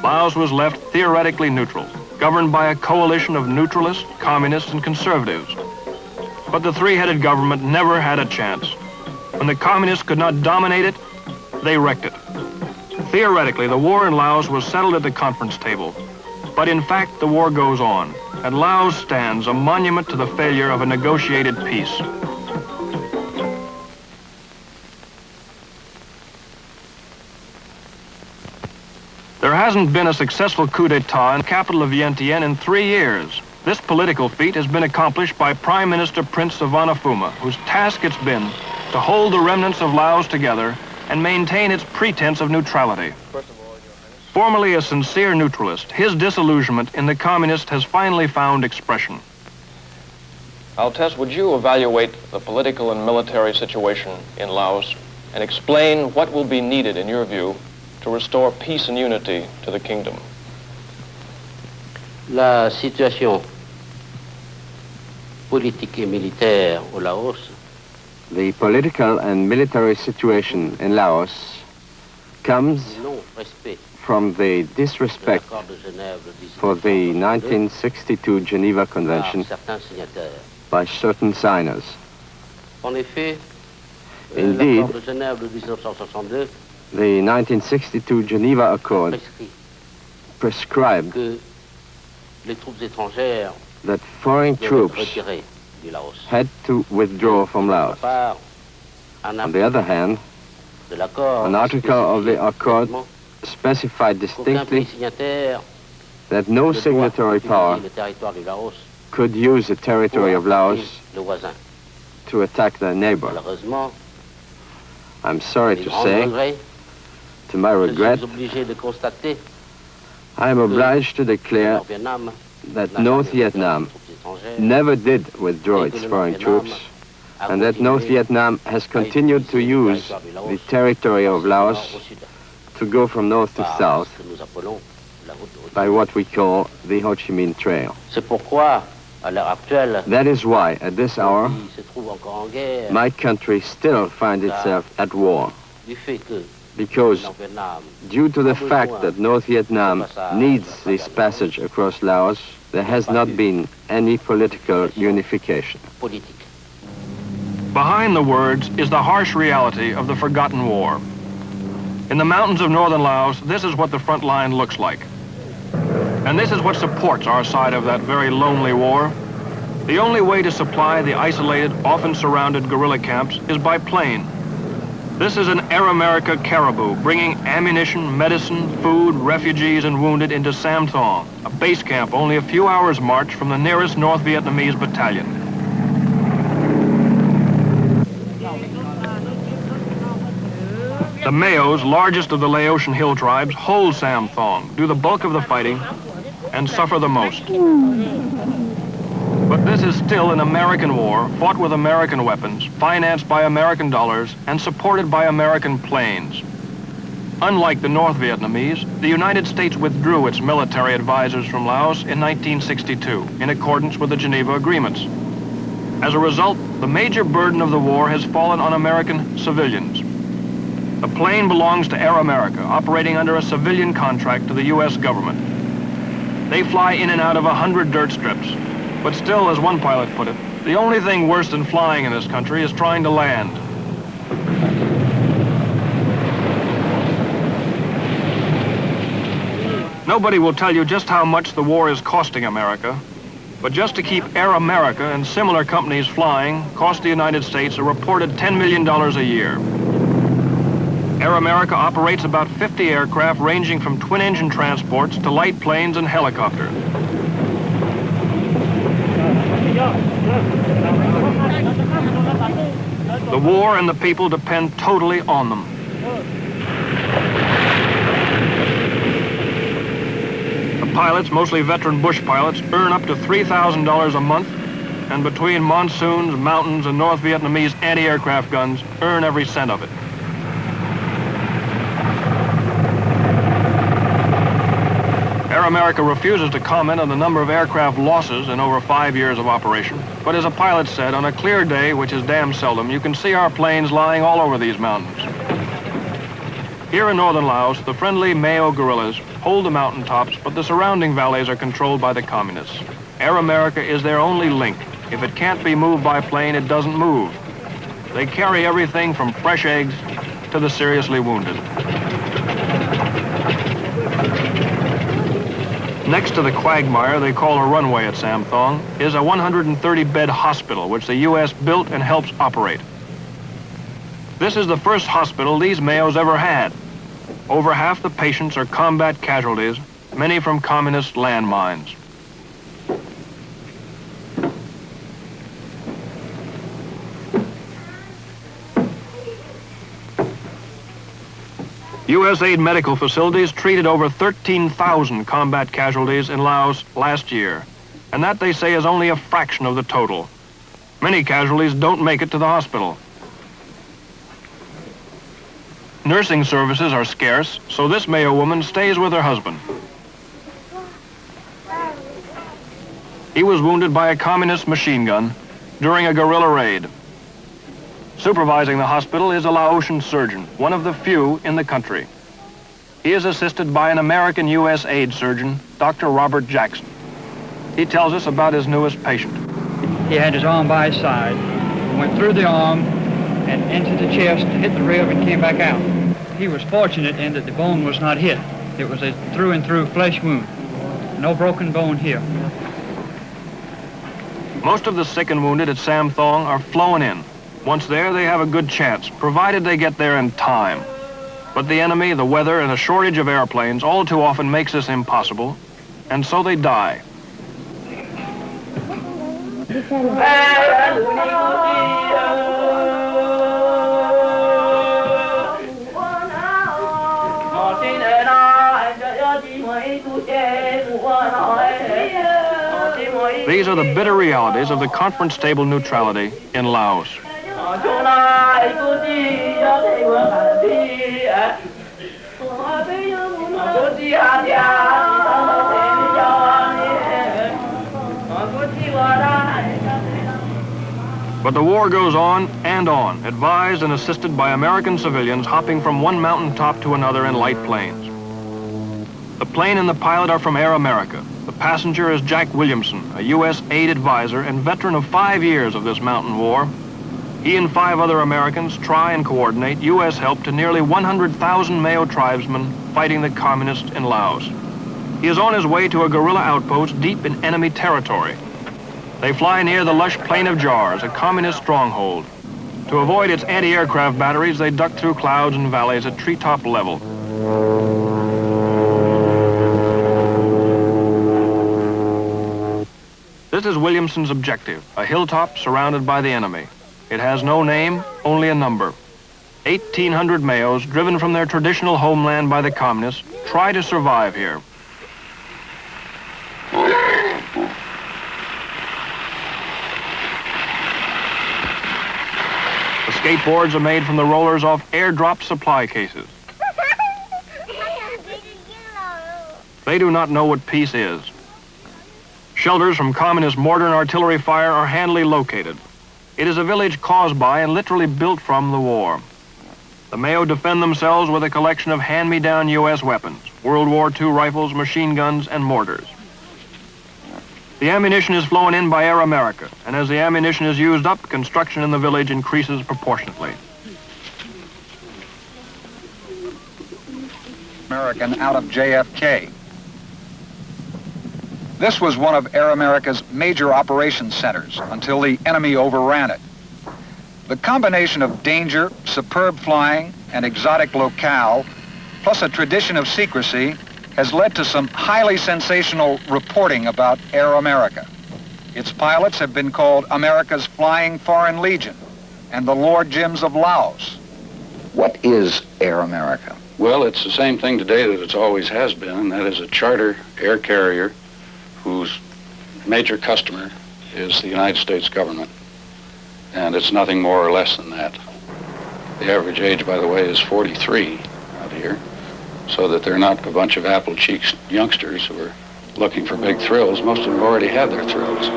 Laos was left theoretically neutral, governed by a coalition of neutralists, communists, and conservatives. But the three-headed government never had a chance. When the communists could not dominate it, they wrecked it. Theoretically, the war in Laos was settled at the conference table. But in fact, the war goes on, and Laos stands a monument to the failure of a negotiated peace. There hasn't been a successful coup d'etat in the capital of Vientiane in 3 years. This political feat has been accomplished by Prime Minister Prince Phandanouvong, whose task it's been to hold the remnants of Laos together and maintain its pretense of neutrality. Formerly a sincere neutralist, his disillusionment in the communists has finally found expression. Altesse, would you evaluate the political and military situation in Laos and explain what will be needed, in your view, to restore peace and unity to the kingdom? La situation politique et militaire au Laos. The political and military situation in Laos comes from the disrespect for the 1962 Geneva Convention by certain signers. Indeed, the 1962 Geneva Accord prescribed that foreign troops had to withdraw from Laos. On the other hand, an article of the accord specified distinctly that no signatory power could use the territory of Laos to attack their neighbor. I'm sorry to say, to my regret, I am obliged to declare that North Vietnam never did withdraw its foreign troops, and that North Vietnam has continued to use the territory of Laos to go from north to south by what we call the Ho Chi Minh Trail. That is why, at this hour, my country still finds itself at war. Because, due to the fact that North Vietnam needs this passage across Laos, there has not been any political unification. Behind the words is the harsh reality of the forgotten war. In the mountains of northern Laos, this is what the front line looks like. And this is what supports our side of that very lonely war. The only way to supply the isolated, often surrounded guerrilla camps is by plane. This is an Air America Caribou, bringing ammunition, medicine, food, refugees, and wounded into Sam Thong, a base camp only a few hours' march from the nearest North Vietnamese battalion. The Mayos, largest of the Laotian hill tribes, hold Sam Thong, do the bulk of the fighting, and suffer the most. But this is still an American war, fought with American weapons, financed by American dollars, and supported by American planes. Unlike the North Vietnamese, the United States withdrew its military advisors from Laos in 1962, in accordance with the Geneva Agreements. As a result, the major burden of the war has fallen on American civilians. The plane belongs to Air America, operating under a civilian contract to the U.S. government. They fly in and out of 100 dirt strips. But still, as one pilot put it, the only thing worse than flying in this country is trying to land. Nobody will tell you just how much the war is costing America, but just to keep Air America and similar companies flying cost the United States a reported $10 million a year. Air America operates about 50 aircraft ranging from twin-engine transports to light planes and helicopters. The war and the people depend totally on them. The pilots, mostly veteran bush pilots, earn up to $3,000 a month, and between monsoons, mountains, and North Vietnamese anti-aircraft guns, earn every cent of it. Air America refuses to comment on the number of aircraft losses in over 5 years of operation. But as a pilot said, on a clear day, which is damn seldom, you can see our planes lying all over these mountains. Here in northern Laos, the friendly Mayo guerrillas hold the mountaintops, but the surrounding valleys are controlled by the communists. Air America is their only link. If it can't be moved by plane, it doesn't move. They carry everything from fresh eggs to the seriously wounded. Next to the quagmire they call a runway at Sam Thong is a 130-bed hospital which the U.S. built and helps operate. This is the first hospital these Mayos ever had. Over half the patients are combat casualties, many from communist landmines. USAID medical facilities treated over 13,000 combat casualties in Laos last year, and that, they say, is only a fraction of the total. Many casualties don't make it to the hospital. Nursing services are scarce, so this Mayo woman stays with her husband. He was wounded by a communist machine gun during a guerrilla raid. Supervising the hospital is a Laotian surgeon, one of the few in the country. He is assisted by an American USAID surgeon, Dr. Robert Jackson. He tells us about his newest patient. He had his arm by his side, went through the arm and into the chest, hit the rib, and came back out. He was fortunate in that the bone was not hit. It was a through and through flesh wound. No broken bone here. Most of the sick and wounded at Phandanouvong are flown in. Once there, they have a good chance, provided they get there in time. But the enemy, the weather, and a shortage of airplanes all too often makes this impossible, and so they die. These are the bitter realities of the conference table neutrality in Laos. But the war goes on, advised and assisted by American civilians hopping from one mountaintop to another in light planes. The plane and the pilot are from Air America. The passenger is Jack Williamson, a U.S. aid advisor and veteran of 5 years of this mountain war. He and 5 other Americans try and coordinate U.S. help to nearly 100,000 Mayo tribesmen fighting the communists in Laos. He is on his way to a guerrilla outpost deep in enemy territory. They fly near the lush Plain of Jars, a communist stronghold. To avoid its anti-aircraft batteries, they duck through clouds and valleys at treetop level. This is Williamson's objective, a hilltop surrounded by the enemy. It has no name, only a number. 1,800 Mayos, driven from their traditional homeland by the communists, try to survive here. The skateboards are made from the rollers off airdrop supply cases. They do not know what peace is. Shelters from communist mortar and artillery fire are handily located. It is a village caused by and literally built from the war. The Mayo defend themselves with a collection of hand-me-down U.S. weapons, World War II rifles, machine guns, and mortars. The ammunition is flown in by Air America, and as the ammunition is used up, construction in the village increases proportionately. American out of JFK. This was one of Air America's major operations centers until the enemy overran it. The combination of danger, superb flying, and exotic locale, plus a tradition of secrecy, has led to some highly sensational reporting about Air America. Its pilots have been called America's Flying Foreign Legion and the Lord Jims of Laos. What is Air America? Well, it's the same thing today that it always has been, and that is a charter air carrier whose major customer is the United States government. And it's nothing more or less than that. The average age, by the way, is 43 out here, so that they're not a bunch of apple-cheeked youngsters who are looking for big thrills. Most of them have already had their thrills.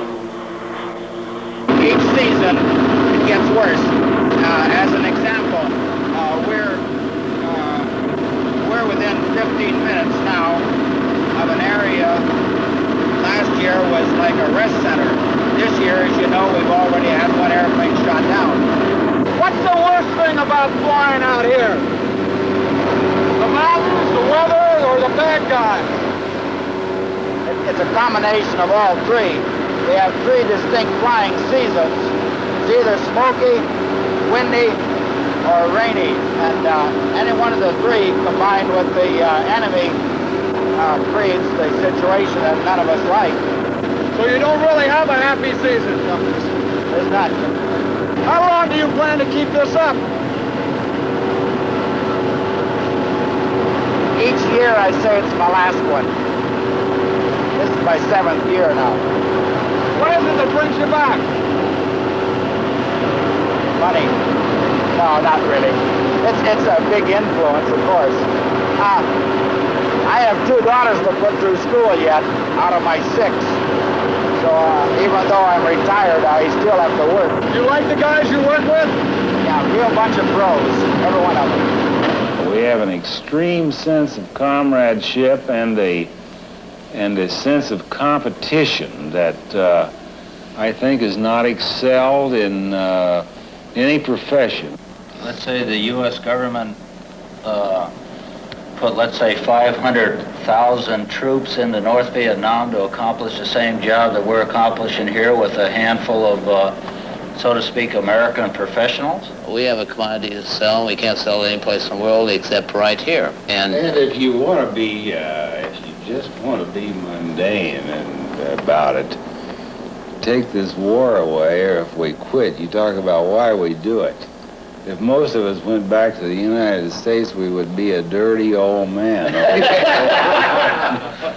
Each season, it gets worse. As an example, we're within 15 minutes now of an area. Last year was like a rest center. This year, as you know, we've already had one airplane shot down. What's the worst thing about flying out here? The mountains, the weather, or the bad guys? It's a combination of all three. We have 3 distinct flying seasons. It's either smoky, windy, or rainy. And any one of the 3 combined with the enemy creates the situation that none of us like. So you don't really have a happy season? No, there's not. How long do you plan to keep this up? Each year I say it's my last one. This is my 7th year now. What is it that brings you back? Money. No, not really. It's a big influence, of course. I have 2 daughters to put through school yet, out of my 6. So even though I'm retired, I still have to work. You like the guys you work with? Yeah, a real bunch of pros, every one of them. We have an extreme sense of comradeship and a sense of competition that I think is not excelled in any profession. Let's say the U.S. government put, let's say, 500,000 troops into North Vietnam to accomplish the same job that we're accomplishing here with a handful of, so to speak, American professionals? We have a commodity to sell. We can't sell it any place in the world except right here. And if you want to be, if you just want to be mundane and about it, take this war away, or if we quit, you talk about why we do it. If most of us went back to the United States, we would be a dirty old man.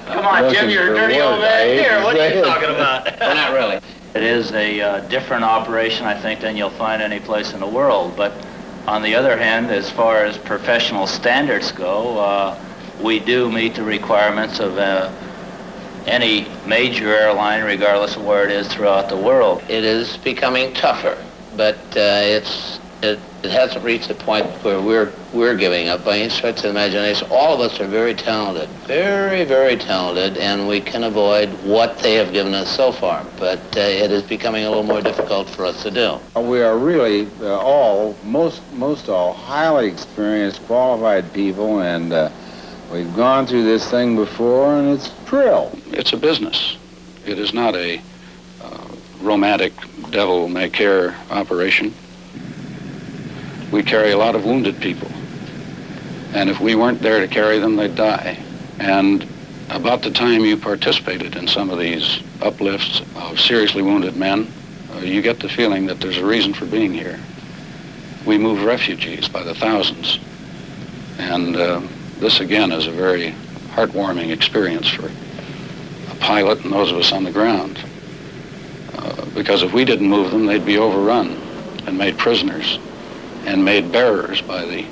Come on, Jim, you're a dirty old man here. What are you talking about? Well, not really. It is a different operation, I think, than you'll find any place in the world. But on the other hand, as far as professional standards go, we do meet the requirements of any major airline, regardless of where it is throughout the world. It is becoming tougher, but it hasn't reached the point where we're giving up by any stretch of the imagination. All of us are very talented, very, very talented, and we can avoid what they have given us so far. But it is becoming a little more difficult for us to do. We are really most all highly experienced, qualified people, and we've gone through this thing before, and it's thrill. It's a business. It is not a romantic devil-may-care operation. We carry a lot of wounded people, and if we weren't there to carry them, they'd die. And about the time you participated in some of these uplifts of seriously wounded men, you get the feeling that there's a reason for being here. We move refugees by the thousands, and this again is a very heartwarming experience for a pilot and those of us on the ground, because if we didn't move them, they'd be overrun and made prisoners and made bearers by the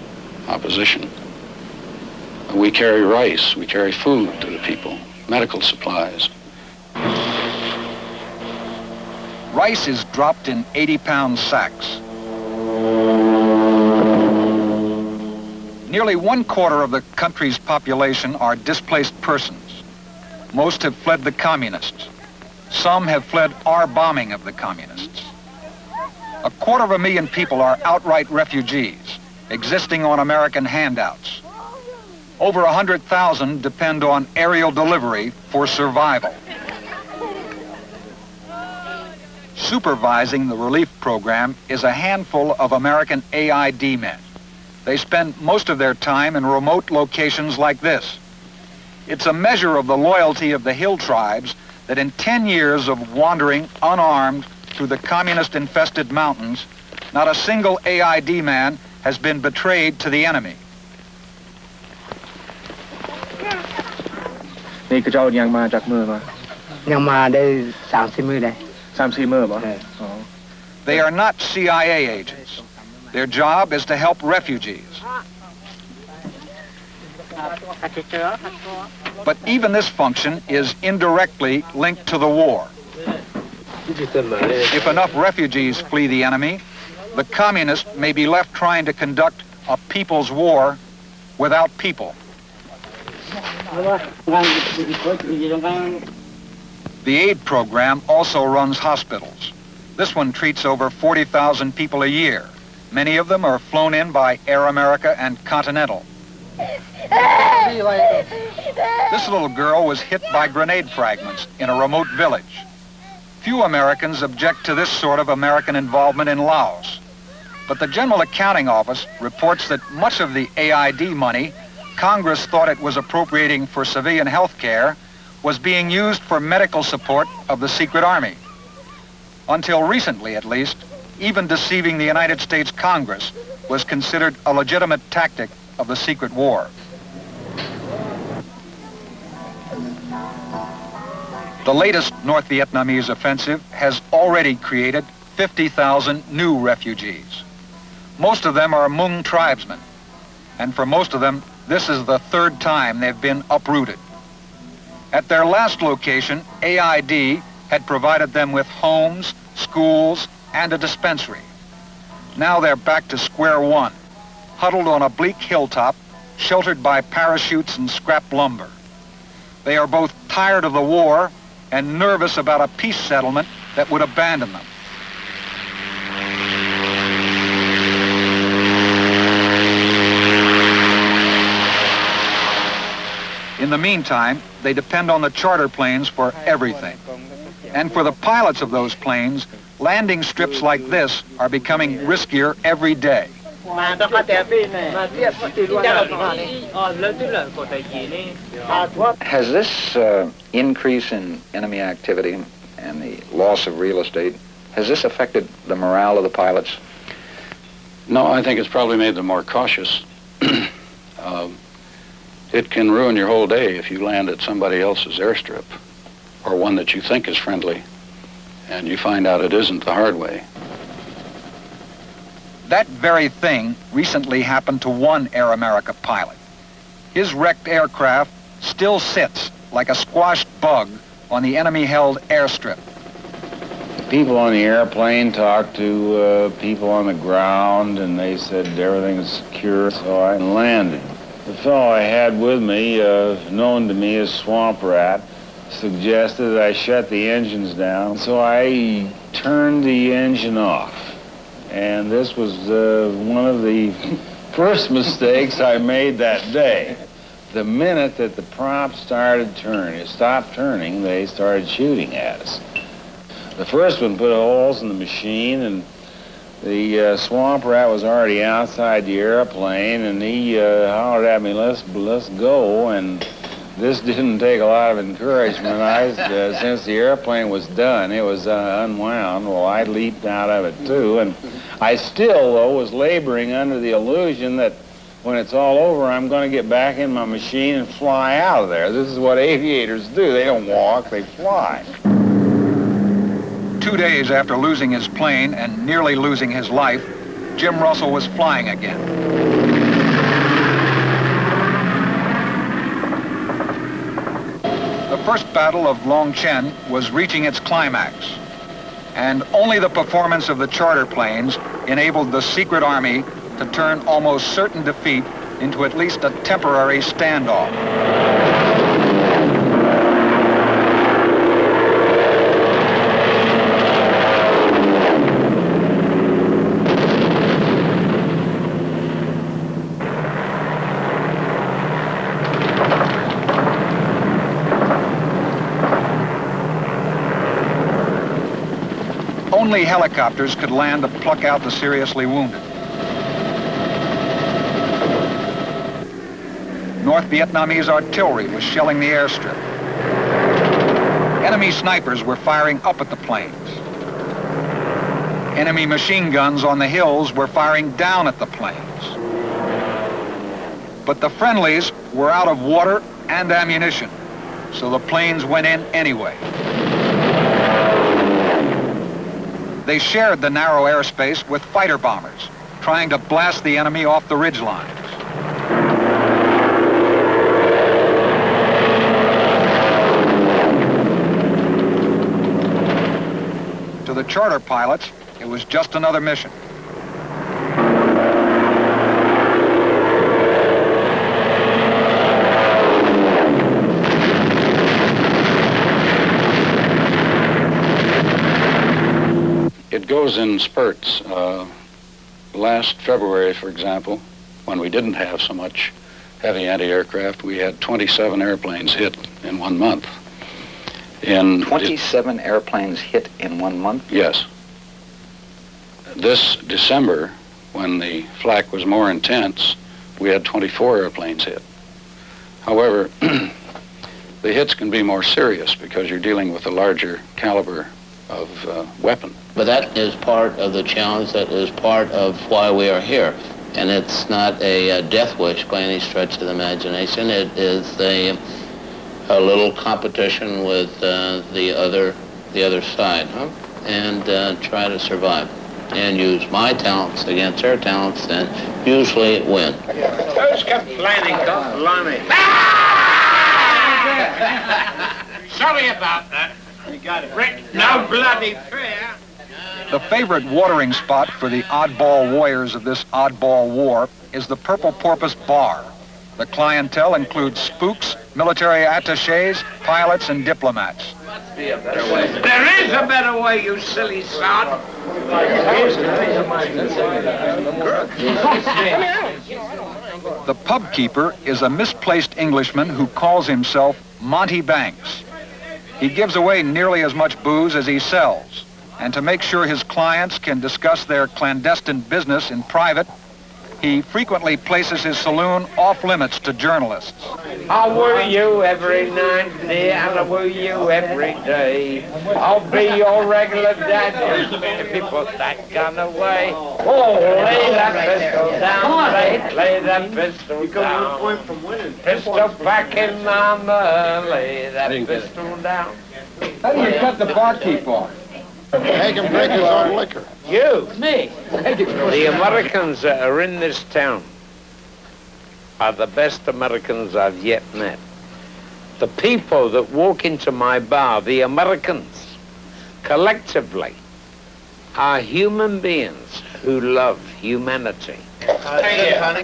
opposition. We carry rice, we carry food to the people, medical supplies. Rice is dropped in 80-pound sacks. Nearly 1/4 of the country's population are displaced persons. Most have fled the communists. Some have fled our bombing of the communists. 250,000 people are outright refugees, existing on American handouts. Over 100,000 depend on aerial delivery for survival. Supervising the relief program is a handful of American AID men. They spend most of their time in remote locations like this. It's a measure of the loyalty of the hill tribes that in 10 years of wandering unarmed through the communist-infested mountains, not a single AID man has been betrayed to the enemy. นี่คือเจ้ายังมาจากเมืองมายังมาได้30 มื้อได้30 มื้อบ่ They are not CIA agents. Their job is to help refugees. But even this function is indirectly linked to the war. If enough refugees flee the enemy, the communists may be left trying to conduct a people's war without people. The aid program also runs hospitals. This one treats over 40,000 people a year. Many of them are flown in by Air America and Continental. This little girl was hit by grenade fragments in a remote village. Few Americans object to this sort of American involvement in Laos. But the General Accounting Office reports that much of the AID money Congress thought it was appropriating for civilian health care was being used for medical support of the secret army. Until recently, at least, even deceiving the United States Congress was considered a legitimate tactic of the secret war. The latest North Vietnamese offensive has already created 50,000 new refugees. Most of them are Hmong tribesmen, and for most of them, this is the third time they've been uprooted. At their last location, AID had provided them with homes, schools, and a dispensary. Now they're back to square one, huddled on a bleak hilltop, sheltered by parachutes and scrap lumber. They are both tired of the war and nervous about a peace settlement that would abandon them. In the meantime, they depend on the charter planes for everything. And for the pilots of those planes, landing strips like this are becoming riskier every day. Has this increase in enemy activity and the loss of real estate, has this affected the morale of the pilots? No, I think it's probably made them more cautious. It can ruin your whole day if you land at somebody else's airstrip, or one that you think is friendly, and you find out it isn't the hard way. That very thing recently happened to one Air America pilot. His wrecked aircraft still sits like a squashed bug on the enemy-held airstrip. People on the airplane talked to people on the ground, and they said everything's secure, so I landed. The fellow I had with me, known to me as Swamp Rat, suggested I shut the engines down, so I turned the engine off. And this was one of the first mistakes I made that day. The minute that the prop started turning, it stopped turning, they started shooting at us. The first one put holes in the machine, and the Swamp Rat was already outside the airplane, and he hollered at me, let's go, and this didn't take a lot of encouragement. Since the airplane was done, it was unwound, well, I leaped out of it too, and I still, though, was laboring under the illusion that when it's all over, I'm going to get back in my machine and fly out of there. This is what aviators do. They don't walk, they fly. 2 days after losing his plane and nearly losing his life, Jim Russell was flying again. The first battle of Long Chen was reaching its climax, and only the performance of the charter planes enabled the secret army to turn almost certain defeat into at least a temporary standoff. Only helicopters could land to pluck out the seriously wounded. North Vietnamese artillery was shelling the airstrip. Enemy snipers were firing up at the planes. Enemy machine guns on the hills were firing down at the planes. But the friendlies were out of water and ammunition, so the planes went in anyway. They shared the narrow airspace with fighter bombers, trying to blast the enemy off the ridge lines. To the charter pilots, it was just another mission. It goes in spurts. Last February, for example, when we didn't have so much heavy anti-aircraft, we had 27 airplanes hit in 1 month. 27 airplanes hit in 1 month? Yes. This December, when the flak was more intense, we had 24 airplanes hit. However, the hits can be more serious because you're dealing with a larger caliber of weapon. But that is part of the challenge, that is part of why we are here. And it's not a death wish by any stretch of the imagination. It is a little competition with the other side, and try to survive. And use my talents against their talents, and usually win. Who's complaining? Don't blimey. Sorry about that. You got it. Rick, no bloody fair. The favorite watering spot for the oddball warriors of this oddball war is the Purple Porpoise Bar. The clientele includes spooks, military attachés, pilots, and diplomats. There is a better way, you silly sod. The pub keeper is a misplaced Englishman who calls himself Monty Banks. He gives away nearly as much booze as he sells, and to make sure his clients can discuss their clandestine business in private, he frequently places his saloon off limits to journalists. I woo you every night, dear, and I woo you every day. I'll be your regular daddy if you put that gun away. Oh, lay that pistol down, lay that pistol down. Pistol back in mama, lay that pistol down. How do you cut the barkeep off? Make him drink his own liquor. You? Me? The Americans that are in this town are the best Americans I've yet met. The people that walk into my bar, the Americans, collectively, are human beings who love humanity. Thank you, honey.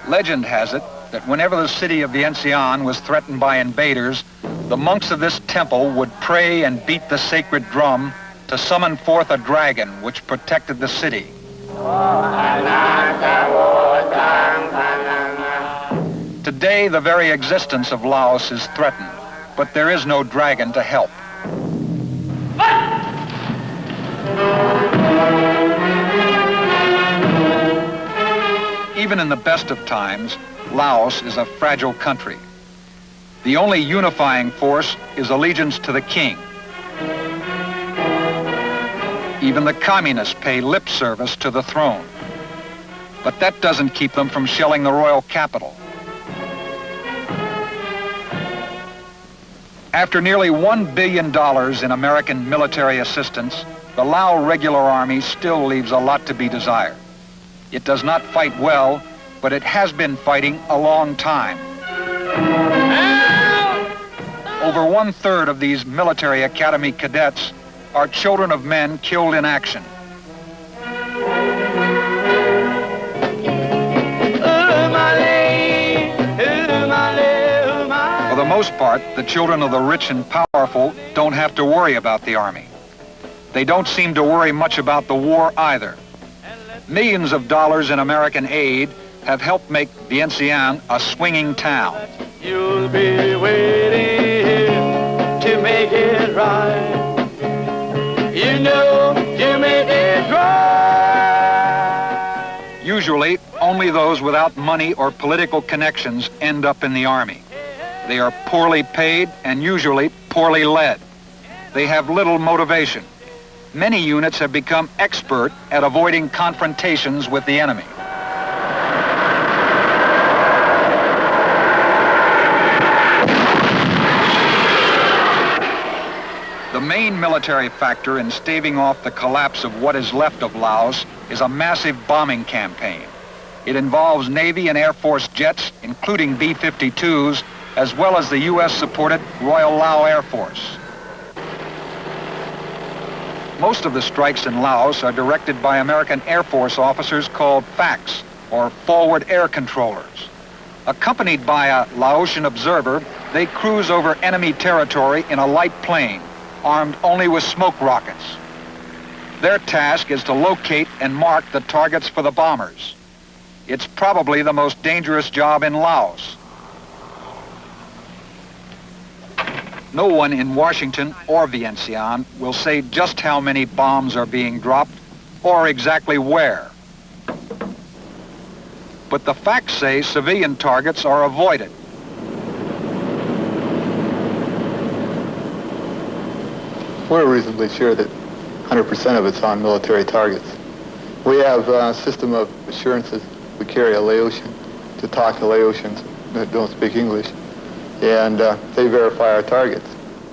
Legend has it that whenever the city of Vientiane was threatened by invaders, the monks of this temple would pray and beat the sacred drum to summon forth a dragon which protected the city. Today, the very existence of Laos is threatened, but there is no dragon to help. Even in the best of times, Laos is a fragile country. The only unifying force is allegiance to the king. Even the communists pay lip service to the throne. But that doesn't keep them from shelling the royal capital. After nearly $1 billion in American military assistance, the Lao Regular Army still leaves a lot to be desired. It does not fight well, but it has been fighting a long time. Over 1/3 of these military academy cadets are children of men killed in action. For the most part, the children of the rich and powerful don't have to worry about the army. They don't seem to worry much about the war either. Millions of dollars in American aid have helped make Vientiane a swinging town. You'll be waiting to make it right. You know you made it right. Usually, only those without money or political connections end up in the army. They are poorly paid and usually poorly led. They have little motivation. Many units have become expert at avoiding confrontations with the enemy. The main military factor in staving off the collapse of what is left of Laos is a massive bombing campaign. It involves Navy and Air Force jets, including B-52s, as well as the U.S.-supported Royal Lao Air Force. Most of the strikes in Laos are directed by American Air Force officers called FACs, or Forward Air Controllers. Accompanied by a Laotian observer, they cruise over enemy territory in a light plane, armed only with smoke rockets. Their task is to locate and mark the targets for the bombers. It's probably the most dangerous job in Laos. No one in Washington or Vientiane will say just how many bombs are being dropped or exactly where. But the facts say civilian targets are avoided. We're reasonably sure that 100% of it's on military targets. We have a system of assurances. We carry a Laotian to talk to Laotians that don't speak English, and they verify our targets.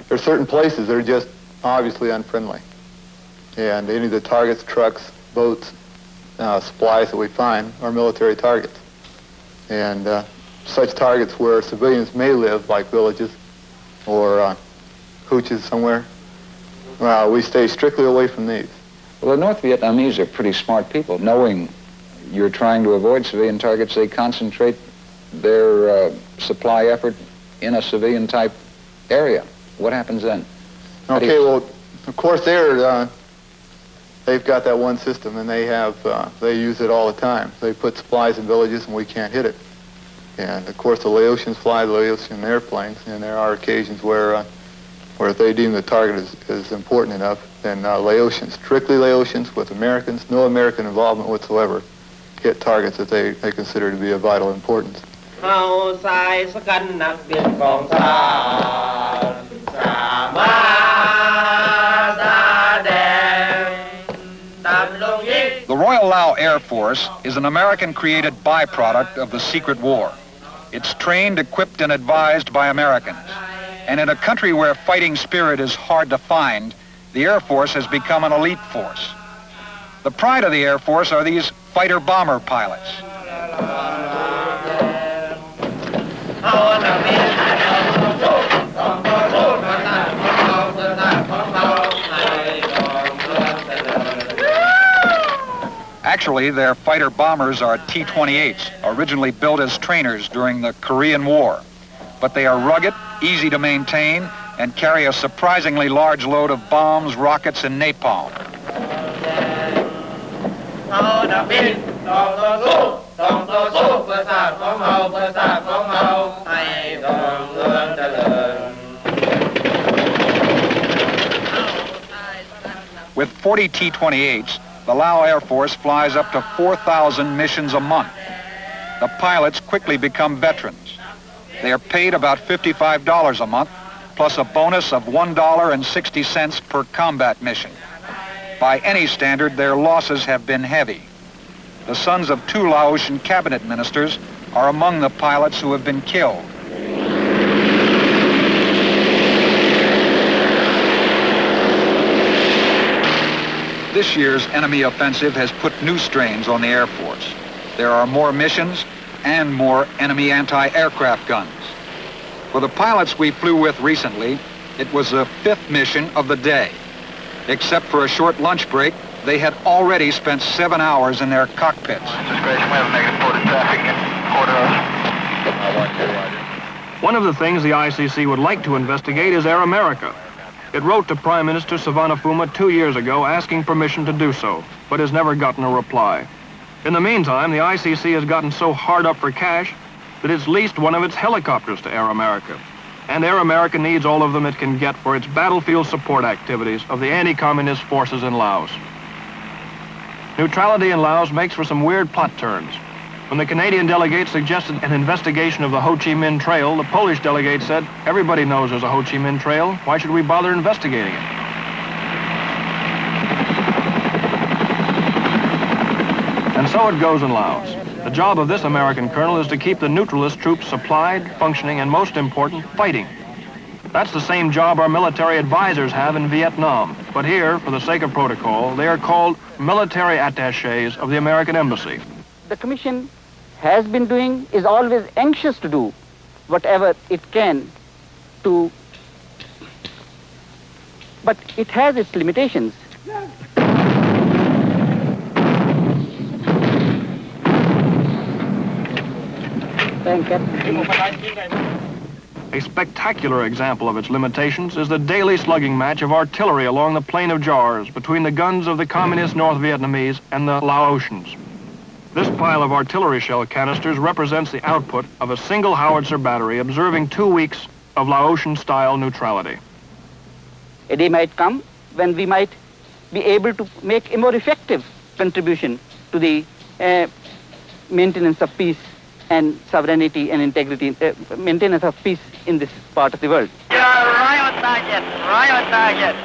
There are certain places that are just obviously unfriendly, and any of the targets, trucks, boats, supplies that we find are military targets. and such targets where civilians may live, like villages or hooches somewhere. Well, we stay strictly away from these. Well, the North Vietnamese are pretty smart people. Knowing you're trying to avoid civilian targets, they concentrate their supply effort in a civilian-type area. What happens then? Okay, well, of course, they've got that one system, and they use it all the time. They put supplies in villages, and we can't hit it. And of course, the Laotians fly the Laotian airplanes, and there are occasions where if they deem the target is important enough, then Laotians, strictly Laotians with Americans, no American involvement whatsoever, hit targets that they consider to be of vital importance. The Royal Lao Air Force is an American-created byproduct of the secret war. It's trained, equipped, and advised by Americans. And in a country where fighting spirit is hard to find, the Air Force has become an elite force. The pride of the Air Force are these fighter-bomber pilots. Actually, their fighter bombers are T-28s, originally built as trainers during the Korean War. But they are rugged, easy to maintain, and carry a surprisingly large load of bombs, rockets, and napalm. With 40 T-28s, the Lao Air Force flies up to 4,000 missions a month. The pilots quickly become veterans. They are paid about $55 a month, plus a bonus of $1.60 per combat mission. By any standard, their losses have been heavy. The sons of 2 Laotian cabinet ministers are among the pilots who have been killed. This year's enemy offensive has put new strains on the Air Force. There are more missions and more enemy anti-aircraft guns. For the pilots we flew with recently, it was the 5th mission of the day. Except for a short lunch break, they had already spent 7 hours in their cockpits. One of the things the ICC would like to investigate is Air America. It wrote to Prime Minister Phandanouvong 2 years ago asking permission to do so, but has never gotten a reply. In the meantime, the ICC has gotten so hard up for cash that it's leased one of its helicopters to Air America. And Air America needs all of them it can get for its battlefield support activities of the anti-communist forces in Laos. Neutrality in Laos makes for some weird plot turns. When the Canadian delegate suggested an investigation of the Ho Chi Minh Trail, the Polish delegate said, "Everybody knows there's a Ho Chi Minh Trail. Why should we bother investigating it?" And so it goes in Laos. The job of this American colonel is to keep the neutralist troops supplied, functioning, and most important, fighting. That's the same job our military advisors have in Vietnam. But here, for the sake of protocol, they are called military attachés of the American embassy. The Commission has been doing, is always anxious to do whatever it can to, but it has its limitations. A spectacular example of its limitations is the daily slugging match of artillery along the plain of Jars between the guns of the communist North Vietnamese and the Laotians. This pile of artillery shell canisters represents the output of a single howitzer battery observing 2 weeks of Laotian-style neutrality. A day might come when we might be able to make a more effective contribution to the maintenance of peace and sovereignty and integrity, maintenance of peace in this part of the world. You're right on target, right on target.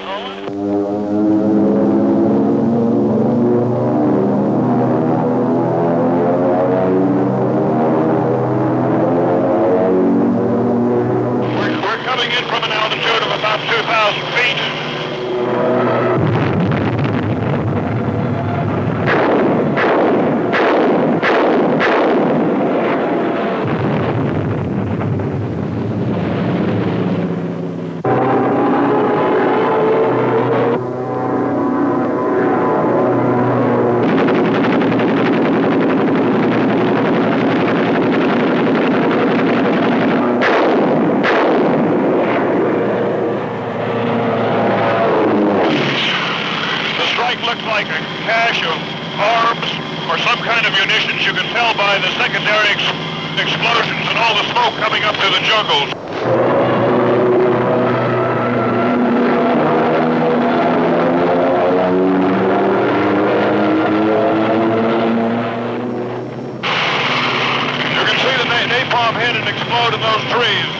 We're coming in from an altitude of about 2,000 feet. looks like a cache of arms or some kind of munitions. You can tell by the secondary explosions and all the smoke coming up through the jungles. You can see the napalm hit and explode in those trees.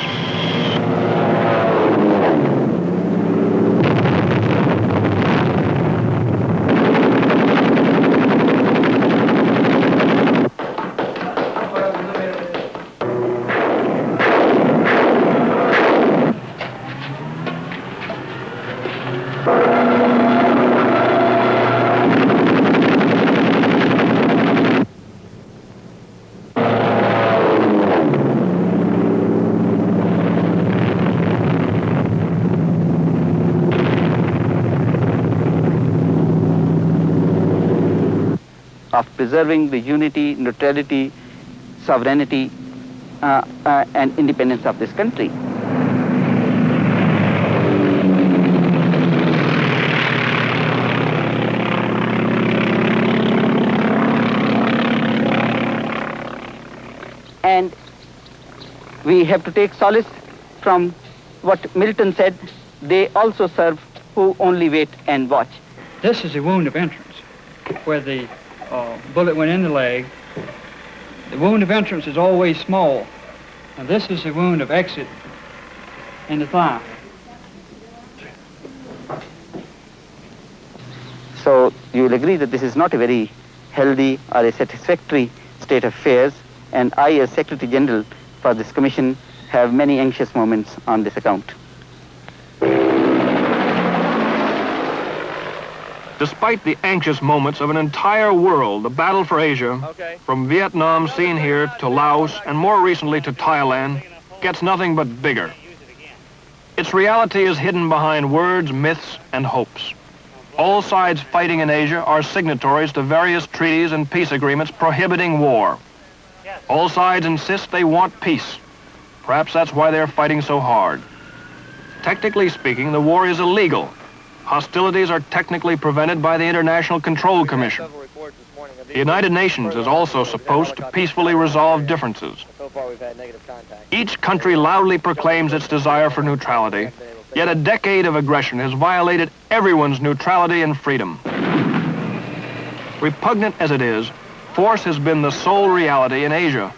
Of preserving the unity, neutrality, sovereignty, and independence of this country. And we have to take solace from what Milton said, they also serve who only wait and watch. This is the wound of entrance, where the bullet went in the leg. The wound of entrance is always small, and this is the wound of exit in the thigh. So you will agree that this is not a very healthy or a satisfactory state of affairs, and I, as Secretary General for this commission, have many anxious moments on this account. Despite the anxious moments of an entire world, the battle for Asia, from Vietnam seen here to Laos and more recently to Thailand, gets nothing but bigger. Its reality is hidden behind words, myths, and hopes. All sides fighting in Asia are signatories to various treaties and peace agreements prohibiting war. All sides insist they want peace. Perhaps that's why they're fighting so hard. Technically speaking, the war is illegal. Hostilities are technically prevented by the International Control Commission. The United Nations is also supposed to peacefully resolve differences. Each country loudly proclaims its desire for neutrality, yet a decade of aggression has violated everyone's neutrality and freedom. Repugnant as it is, force has been the sole reality in Asia.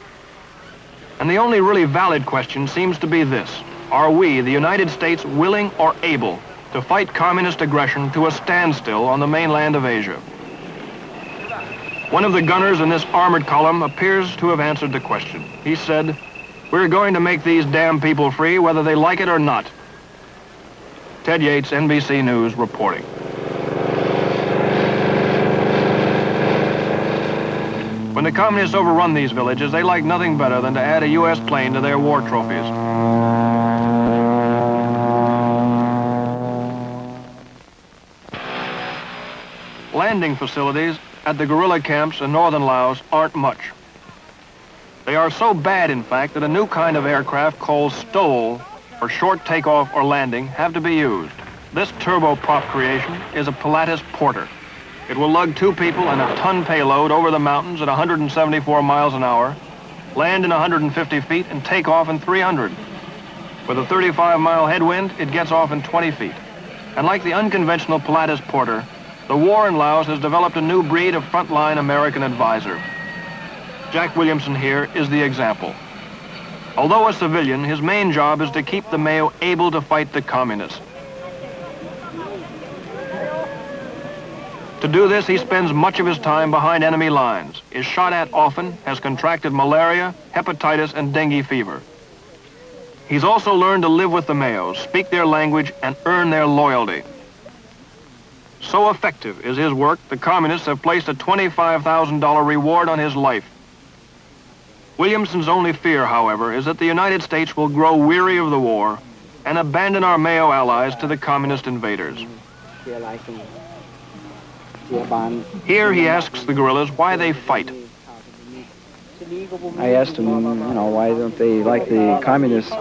And the only really valid question seems to be this: are we, the United States, willing or able to fight communist aggression to a standstill on the mainland of Asia? One of the gunners in this armored column appears to have answered the question. He said, "We're going to make these damn people free whether they like it or not." Ted Yates, NBC News, reporting. When the communists overrun these villages, they like nothing better than to add a U.S. plane to their war trophies. Landing facilities at the guerrilla camps in northern Laos aren't much. They are so bad, in fact, that a new kind of aircraft called STOL, for short takeoff or landing, have to be used. This turboprop creation is a Pilatus Porter. It will lug 2 people and a ton payload over the mountains at 174 miles an hour, land in 150 feet, and take off in 300. With a 35-mile headwind, it gets off in 20 feet. And like the unconventional Pilatus Porter, the war in Laos has developed a new breed of frontline American advisor. Jack Williamson here is the example. Although a civilian, his main job is to keep the Mayo able to fight the communists. To do this, he spends much of his time behind enemy lines, is shot at often, has contracted malaria, hepatitis, and dengue fever. He's also learned to live with the Mayos, speak their language, and earn their loyalty. So effective is his work, the communists have placed a $25,000 reward on his life. Williamson's only fear, however, is that the United States will grow weary of the war and abandon our Mayo allies to the communist invaders. Here he asks the guerrillas why they fight. I asked him, why don't they like the communists?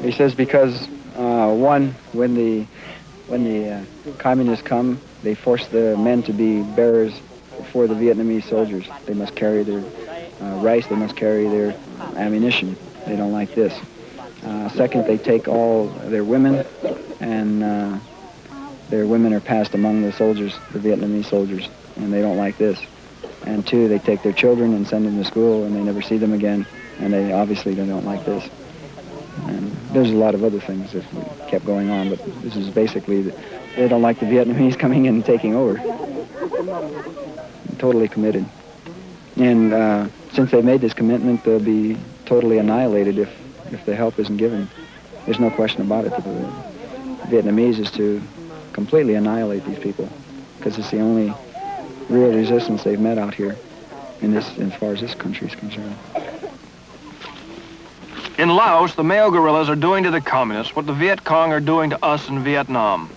He says because, one, when the when the communists come, they force the men to be bearers for the Vietnamese soldiers. They must carry their rice, they must carry their ammunition. They don't like this. Second, they take all their women, and their women are passed among the soldiers, the Vietnamese soldiers, and they don't like this. And two, they take their children and send them to school, and they never see them again, and they obviously don't like this. And there's a lot of other things that kept going on, but this is basically, they don't like the Vietnamese coming in and taking over. Totally committed. And since they made this commitment, they'll be totally annihilated if the help isn't given. There's no question about it. The Vietnamese is to completely annihilate these people, because it's the only real resistance they've met out here in this, as far as this country is concerned. In Laos, the Mao guerrillas are doing to the communists what the Viet Cong are doing to us in Vietnam.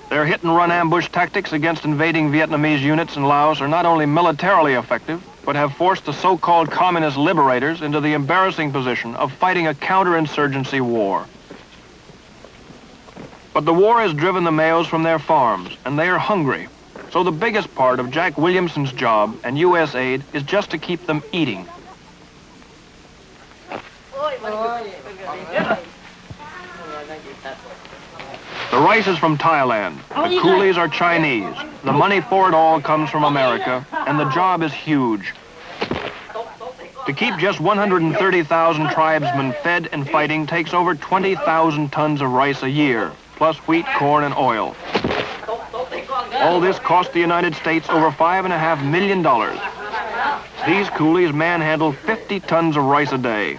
Their hit-and-run ambush tactics against invading Vietnamese units in Laos are not only militarily effective, but have forced the so-called communist liberators into the embarrassing position of fighting a counterinsurgency war. But the war has driven the Maos from their farms, and they are hungry. So the biggest part of Jack Williamson's job and U.S. aid is just to keep them eating. The rice is from Thailand, the coolies are Chinese, the money for it all comes from America, and the job is huge. To keep just 130,000 tribesmen fed and fighting takes over 20,000 tons of rice a year, plus wheat, corn, and oil. All this cost the United States over $5.5 million. These coolies manhandle 50 tons of rice a day.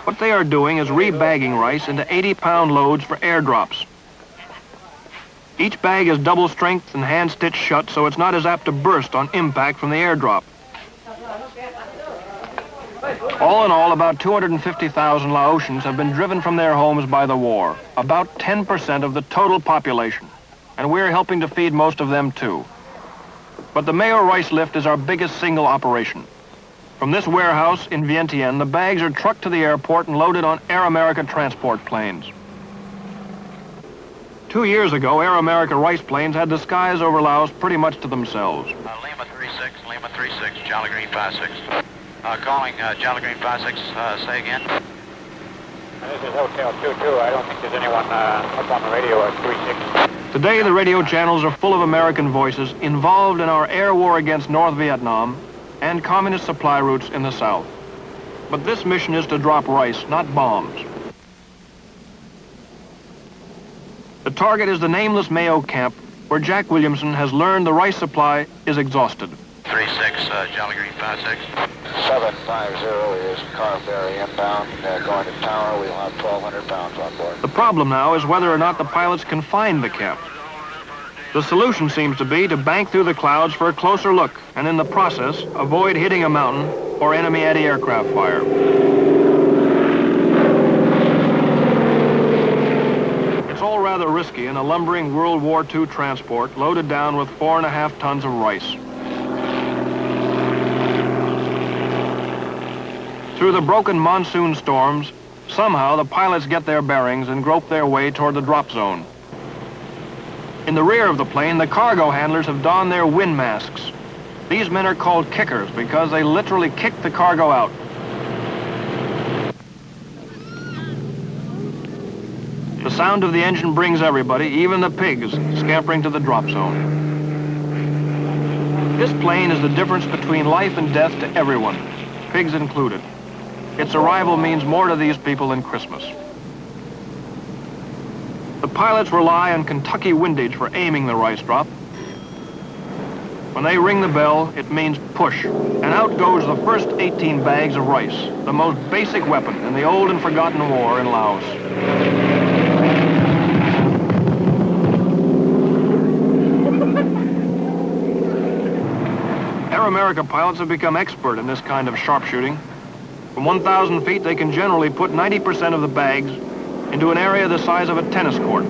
What they are doing is rebagging rice into 80-pound loads for airdrops. Each bag is double strength and hand-stitched shut, so it's not as apt to burst on impact from the airdrop. All in all, about 250,000 Laotians have been driven from their homes by the war, about 10% of the total population, and we're helping to feed most of them too. But the Mao rice lift is our biggest single operation. From this warehouse in Vientiane, the bags are trucked to the airport and loaded on Air America transport planes. 2 years ago, Air America rice planes had the skies over Laos pretty much to themselves. Lima 36, Jolly Green 56. Calling Jolly Green 56, say again. This is Hotel 22. I don't think there's anyone up on the radio at 36. Today, the radio channels are full of American voices involved in our air war against North Vietnam and communist supply routes in the South. But this mission is to drop rice, not bombs. The target is the nameless Mao camp, where Jack Williamson has learned the rice supply is exhausted. 36, Jolly Green 56. 750 is Carberry inbound, going to Tower. We'll have 1,200 pounds on board. The problem now is whether or not the pilots can find the camp. The solution seems to be to bank through the clouds for a closer look, and in the process, avoid hitting a mountain or enemy anti-aircraft fire. It's all rather risky in a lumbering World War II transport loaded down with 4.5 tons of rice. Through the broken monsoon storms, somehow the pilots get their bearings and grope their way toward the drop zone. In the rear of the plane, the cargo handlers have donned their wind masks. These men are called kickers because they literally kick the cargo out. The sound of the engine brings everybody, even the pigs, scampering to the drop zone. This plane is the difference between life and death to everyone, pigs included. Its arrival means more to these people than Christmas. The pilots rely on Kentucky windage for aiming the rice drop. When they ring the bell, it means push, and out goes the first 18 bags of rice, the most basic weapon in the old and forgotten war in Laos. Air America pilots have become expert in this kind of sharpshooting. From 1,000 feet, they can generally put 90% of the bags into an area the size of a tennis court.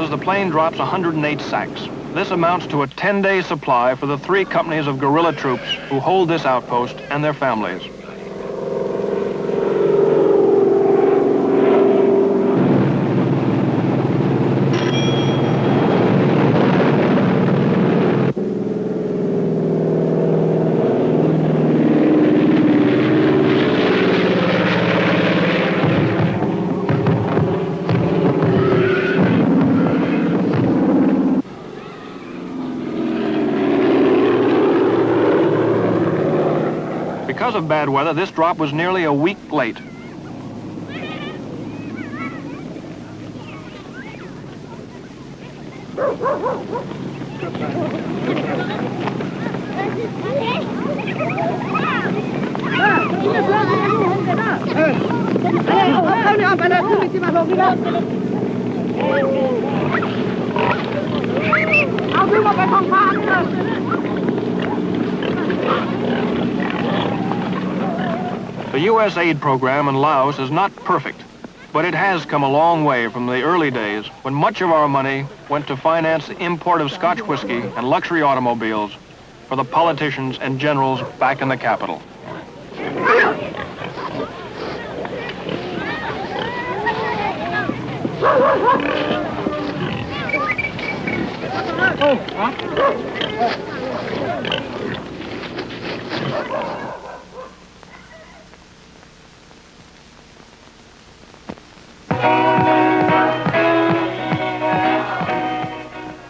says the plane drops 108 sacks. This amounts to a 10-day supply for the 3 companies of guerrilla troops who hold this outpost and their families. Because of bad weather, this drop was nearly a week late. The U.S. aid program in Laos is not perfect, but it has come a long way from the early days when much of our money went to finance the import of Scotch whiskey and luxury automobiles for the politicians and generals back in the capital.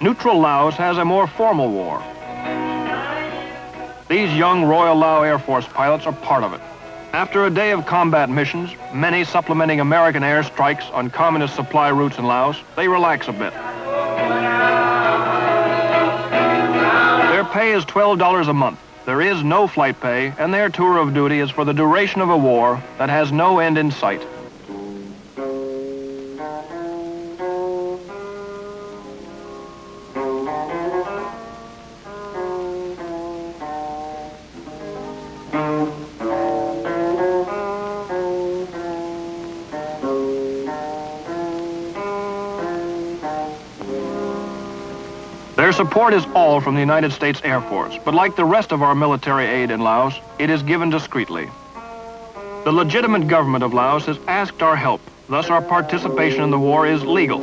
Neutral Laos has a more formal war. These young Royal Lao Air Force pilots are part of it. After a day of combat missions, many supplementing American airstrikes on communist supply routes in Laos, they relax a bit. Their pay is $12 a month. There is no flight pay, and their tour of duty is for the duration of a war that has no end in sight. Their support is all from the United States Air Force, but like the rest of our military aid in Laos, it is given discreetly. The legitimate government of Laos has asked our help, thus our participation in the war is legal.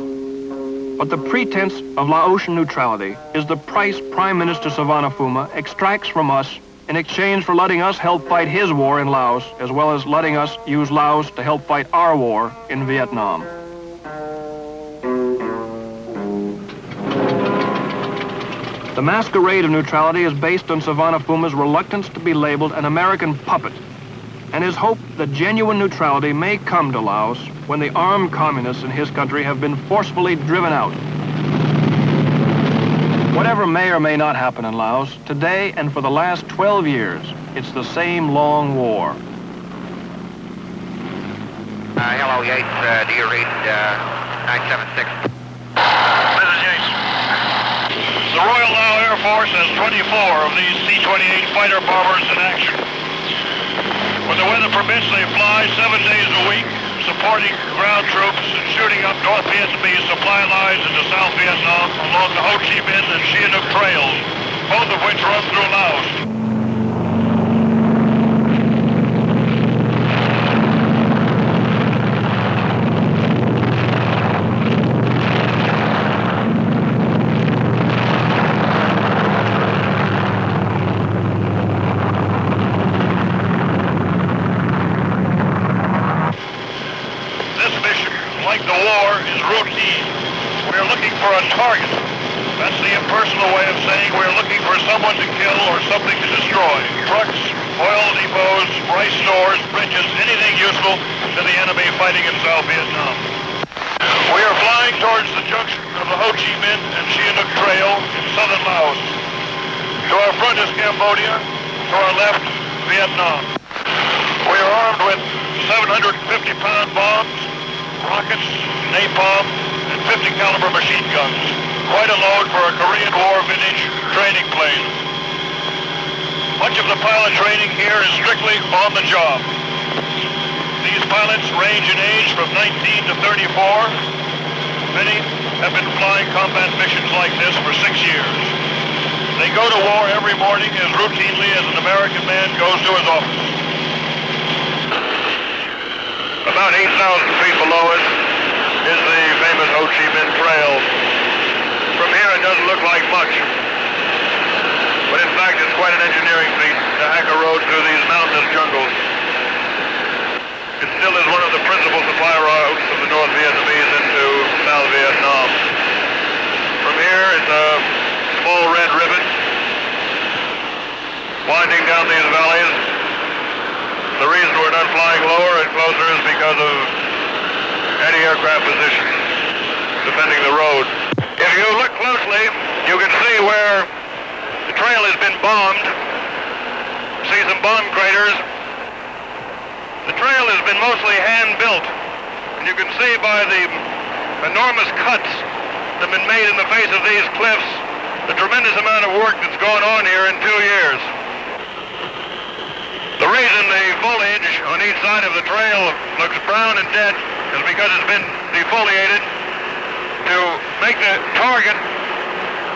But the pretense of Laotian neutrality is the price Prime Minister Phandanouvong extracts from us in exchange for letting us help fight his war in Laos, as well as letting us use Laos to help fight our war in Vietnam. The masquerade of neutrality is based on Phandanouvong's reluctance to be labeled an American puppet, and his hope that genuine neutrality may come to Laos when the armed communists in his country have been forcefully driven out. Whatever may or may not happen in Laos, today and for the last 12 years, it's the same long war. Hello, Yates. Do you read 976? This is Yates. The Royal Lao Air Force has 24 of these C-28 fighter bombers in action. When the weather permits, they fly 7 days a week, supporting ground troops and shooting up North Vietnamese supply lines into South Vietnam along the Ho Chi Minh and Sihanouk trails, both of which run through Laos. Target. That's the impersonal way of saying we're looking for someone to kill or something to destroy. Trucks, oil depots, rice stores, bridges, anything useful to the enemy fighting in South Vietnam. We are flying towards the junction of the Ho Chi Minh and Sihanouk Trail in southern Laos. To our front is Cambodia, to our left, Vietnam. We are armed with 750-pound bombs, rockets, napalm, and 50 caliber machine guns. Quite a load for a Korean War vintage training plane. Much of the pilot training here is strictly on the job. These pilots range in age from 19 to 34. Many have been flying combat missions like this for 6 years. They go to war every morning as routinely as an American man goes to his office. About 8,000 feet below us is the famous Ho Chi Minh Trail. From here it doesn't look like much, but in fact it's quite an engineering feat to hack a road through these mountainous jungles. It still is one of the principal supply routes of the North Vietnamese into South Vietnam. From here it's a small red ribbon winding down these valleys. The reason we're not flying lower and closer is because of anti-aircraft positions defending the road. If you look closely, you can see where the trail has been bombed. See some bomb craters. The trail has been mostly hand-built, and you can see by the enormous cuts that have been made in the face of these cliffs the tremendous amount of work that's gone on here in 2 years. The reason the foliage on each side of the trail looks brown and dead is because it's been defoliated to make the target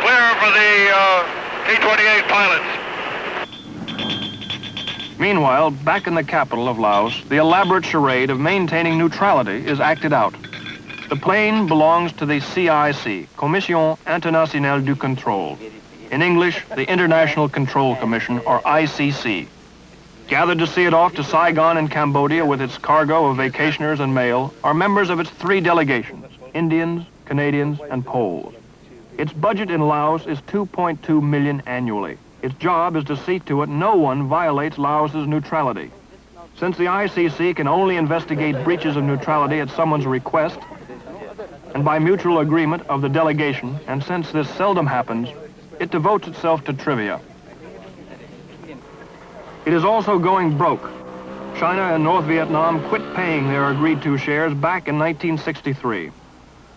clear for the T-28 pilots. Meanwhile, back in the capital of Laos, the elaborate charade of maintaining neutrality is acted out. The plane belongs to the CIC, Commission Internationale du Contrôle. In English, the International Control Commission, or ICC. Gathered to see it off to Saigon in Cambodia with its cargo of vacationers and mail are members of its 3 delegations, Indians, Canadians, and Poles. Its budget in Laos is $2.2 million annually. Its job is to see to it no one violates Laos's neutrality. Since the ICC can only investigate breaches of neutrality at someone's request and by mutual agreement of the delegation, and since this seldom happens, it devotes itself to trivia. It is also going broke. China and North Vietnam quit paying their agreed-to shares back in 1963.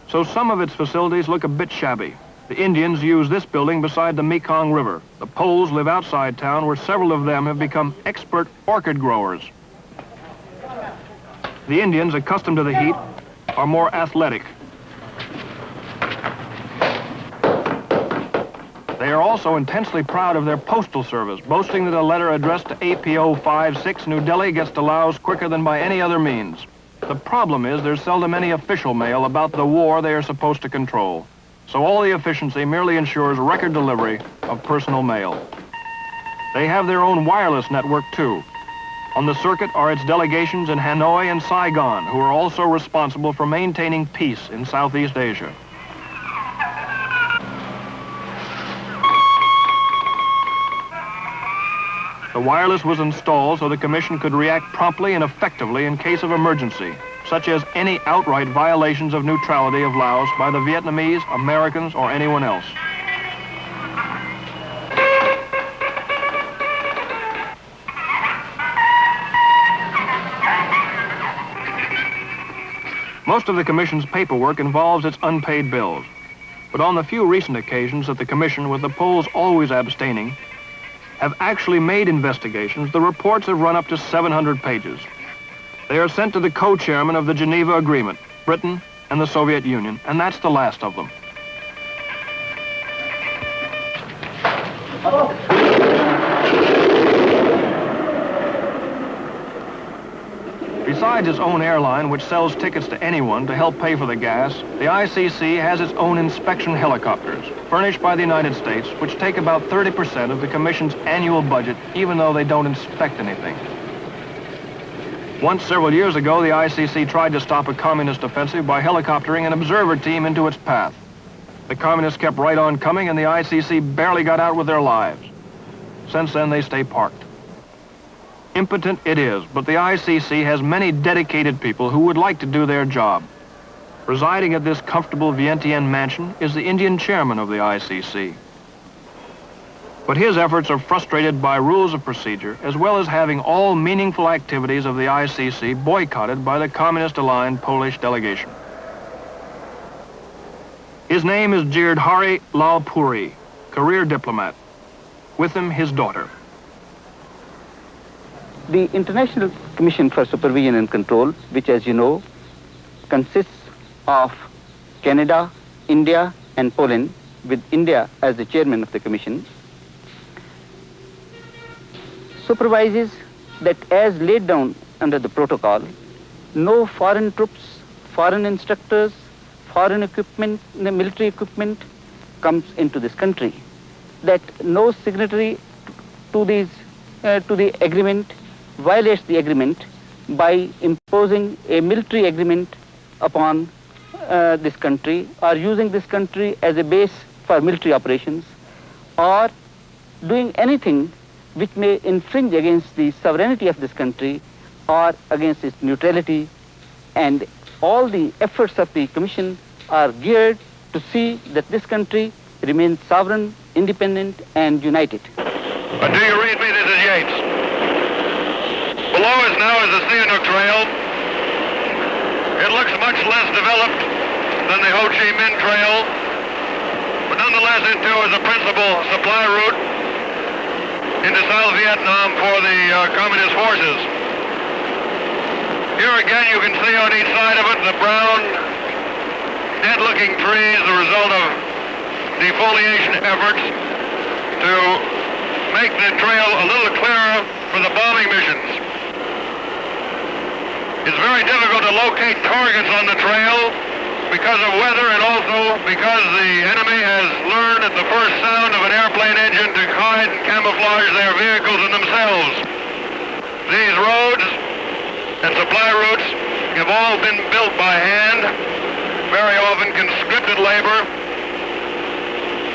So some of its facilities look a bit shabby. The Indians use this building beside the Mekong River. The Poles live outside town, where several of them have become expert orchid growers. The Indians, accustomed to the heat, are more athletic. They are also intensely proud of their postal service, boasting that a letter addressed to APO 56 New Delhi gets to Laos quicker than by any other means. The problem is there's seldom any official mail about the war they are supposed to control. So all the efficiency merely ensures record delivery of personal mail. They have their own wireless network too. On the circuit are its delegations in Hanoi and Saigon, who are also responsible for maintaining peace in Southeast Asia. The wireless was installed so the Commission could react promptly and effectively in case of emergency, such as any outright violations of neutrality of Laos by the Vietnamese, Americans, or anyone else. Most of the Commission's paperwork involves its unpaid bills. But on the few recent occasions that the Commission, with the Poles always abstaining, have actually made investigations, the reports have run up to 700 pages. They are sent to the co-chairman of the Geneva Agreement, Britain and the Soviet Union, and that's the last of them. Besides its own airline, which sells tickets to anyone to help pay for the gas, the ICC has its own inspection helicopters, furnished by the United States, which take about 30% of the Commission's annual budget, even though they don't inspect anything. Once, several years ago, the ICC tried to stop a communist offensive by helicoptering an observer team into its path. The communists kept right on coming, and the ICC barely got out with their lives. Since then, they stay parked. Impotent it is, but the ICC has many dedicated people who would like to do their job. Residing at this comfortable Vientiane mansion is the Indian chairman of the ICC. But his efforts are frustrated by rules of procedure, as well as having all meaningful activities of the ICC boycotted by the communist-aligned Polish delegation. His name is Girdhari Laopuri, career diplomat. With him, his daughter. The International Commission for Supervision and Control, which, as you know, consists of Canada, India, and Poland, with India as the chairman of the Commission, supervises that as laid down under the protocol, no foreign troops, foreign instructors, foreign equipment, military equipment comes into this country. That no signatory to the agreement violates the agreement by imposing a military agreement upon this country, or using this country as a base for military operations, or doing anything which may infringe against the sovereignty of this country or against its neutrality. And all the efforts of the Commission are geared to see that this country remains sovereign, independent, and united. But do you read me? This is Yates. Below us now is the Sihanouk Trail. It looks much less developed than the Ho Chi Minh Trail, but nonetheless it too is a principal supply route into South Vietnam for the communist forces. Here again you can see on each side of it the brown, dead-looking trees, the result of defoliation efforts to make the trail a little clearer for the bombing missions. It's very difficult to locate targets on the trail because of weather, and also because the enemy has learned at the first sound of an airplane engine to hide and camouflage their vehicles and themselves. These roads and supply routes have all been built by hand, very often conscripted labor,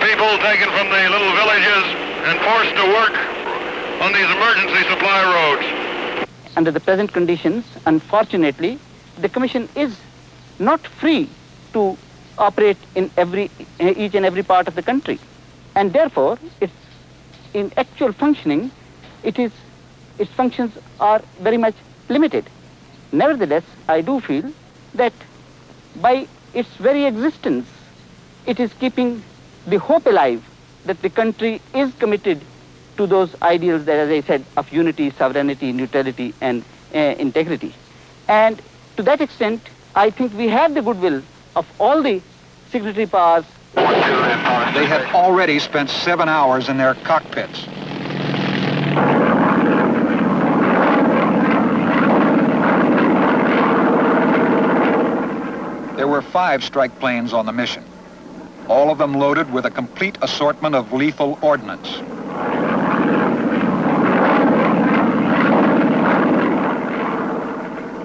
people taken from the little villages and forced to work on these emergency supply roads. Under the present conditions, unfortunately, the Commission is not free to operate in each and every part of the country. And therefore, in actual functioning, its functions are very much limited. Nevertheless, I do feel that by its very existence, it is keeping the hope alive that the country is committed to those ideals that, as I said, of unity, sovereignty, neutrality, and integrity. And to that extent, I think we have the goodwill of all the signatory powers. They had already spent 7 hours in their cockpits. There were 5 strike planes on the mission, all of them loaded with a complete assortment of lethal ordnance.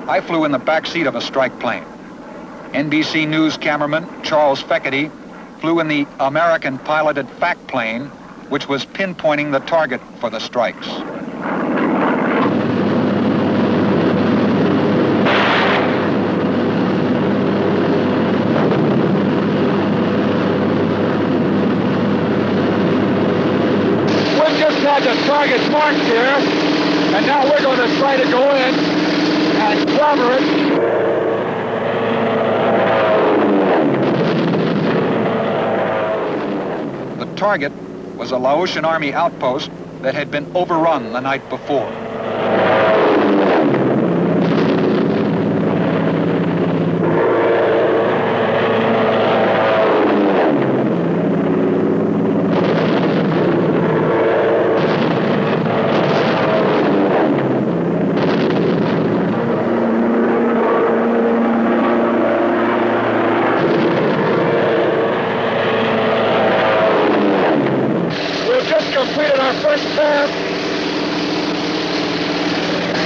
I flew in the back seat of a strike plane. NBC News cameraman Charles Feckerty flew in the American piloted fact plane, which was pinpointing the target for the strikes. We've just had the targets marked here, and now we're going to try to go in and cover it. The target was a Laotian army outpost that had been overrun the night before.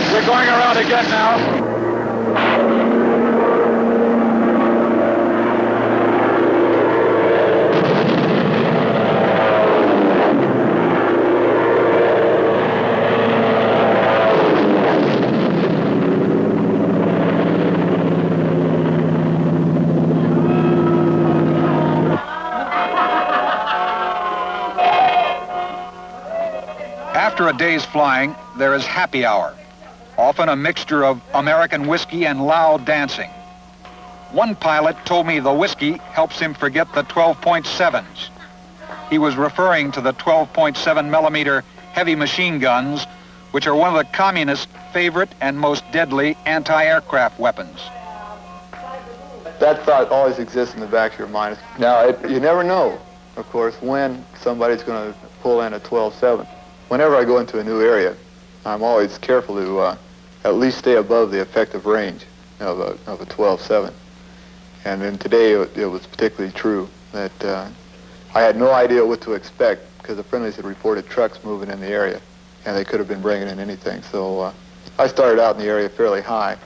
We're going around again now. After a day's flying, there is happy hour, often a mixture of American whiskey and Lao dancing. One pilot told me the whiskey helps him forget the 12.7s. He was referring to the 12.7 millimeter heavy machine guns, which are one of the communists' favorite and most deadly anti-aircraft weapons. that thought always exists in the back of your mind. Now, you never know, of course, when somebody's going to pull in a 12-7. Whenever I go into a new area, I'm always careful to at least stay above the effective range of a 12-7. And then today it was particularly true that I had no idea what to expect because the friendlies had reported trucks moving in the area, and they could have been bringing in anything. So I started out in the area fairly high.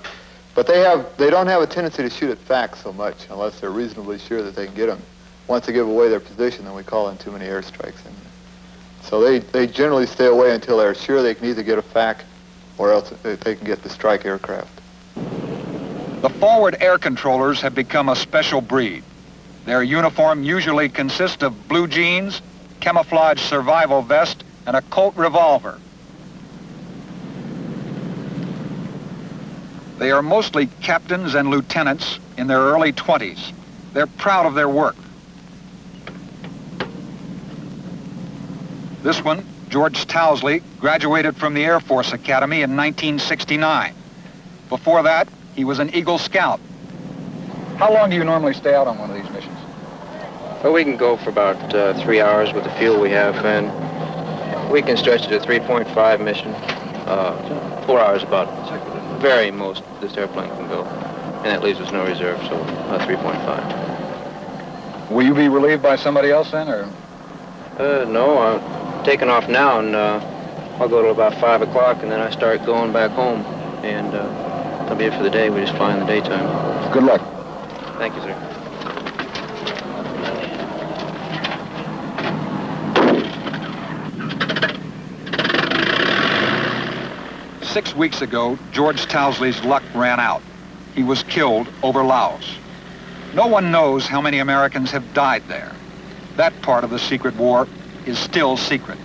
But they don't have a tendency to shoot at facts so much unless they're reasonably sure that they can get them. Once they give away their position, then we call in too many airstrikes. And so they generally stay away until they're sure they can either get a FAC or else they can get the strike aircraft. The forward air controllers have become a special breed. Their uniform usually consists of blue jeans, camouflage survival vest, and a Colt revolver. They are mostly captains and lieutenants in their early 20s. They're proud of their work. This one, George Towsley, graduated from the Air Force Academy in 1969. Before that, he was an Eagle Scout. How long do you normally stay out on one of these missions? Well, we can go for about 3 hours with the fuel we have, and we can stretch it to 3.5 mission. 4 hours about very most this airplane can go, and that leaves us no reserve, so 3.5. Will you be relieved by somebody else then, or? No, I'm taking off now, and I'll go till about 5 o'clock, and then I start going back home, and that'll be it for the day. We just fly in the daytime. Good luck. Thank you, sir. 6 weeks ago, George Towsley's luck ran out. He was killed over Laos. No one knows how many Americans have died there. That part of the secret war is still secret.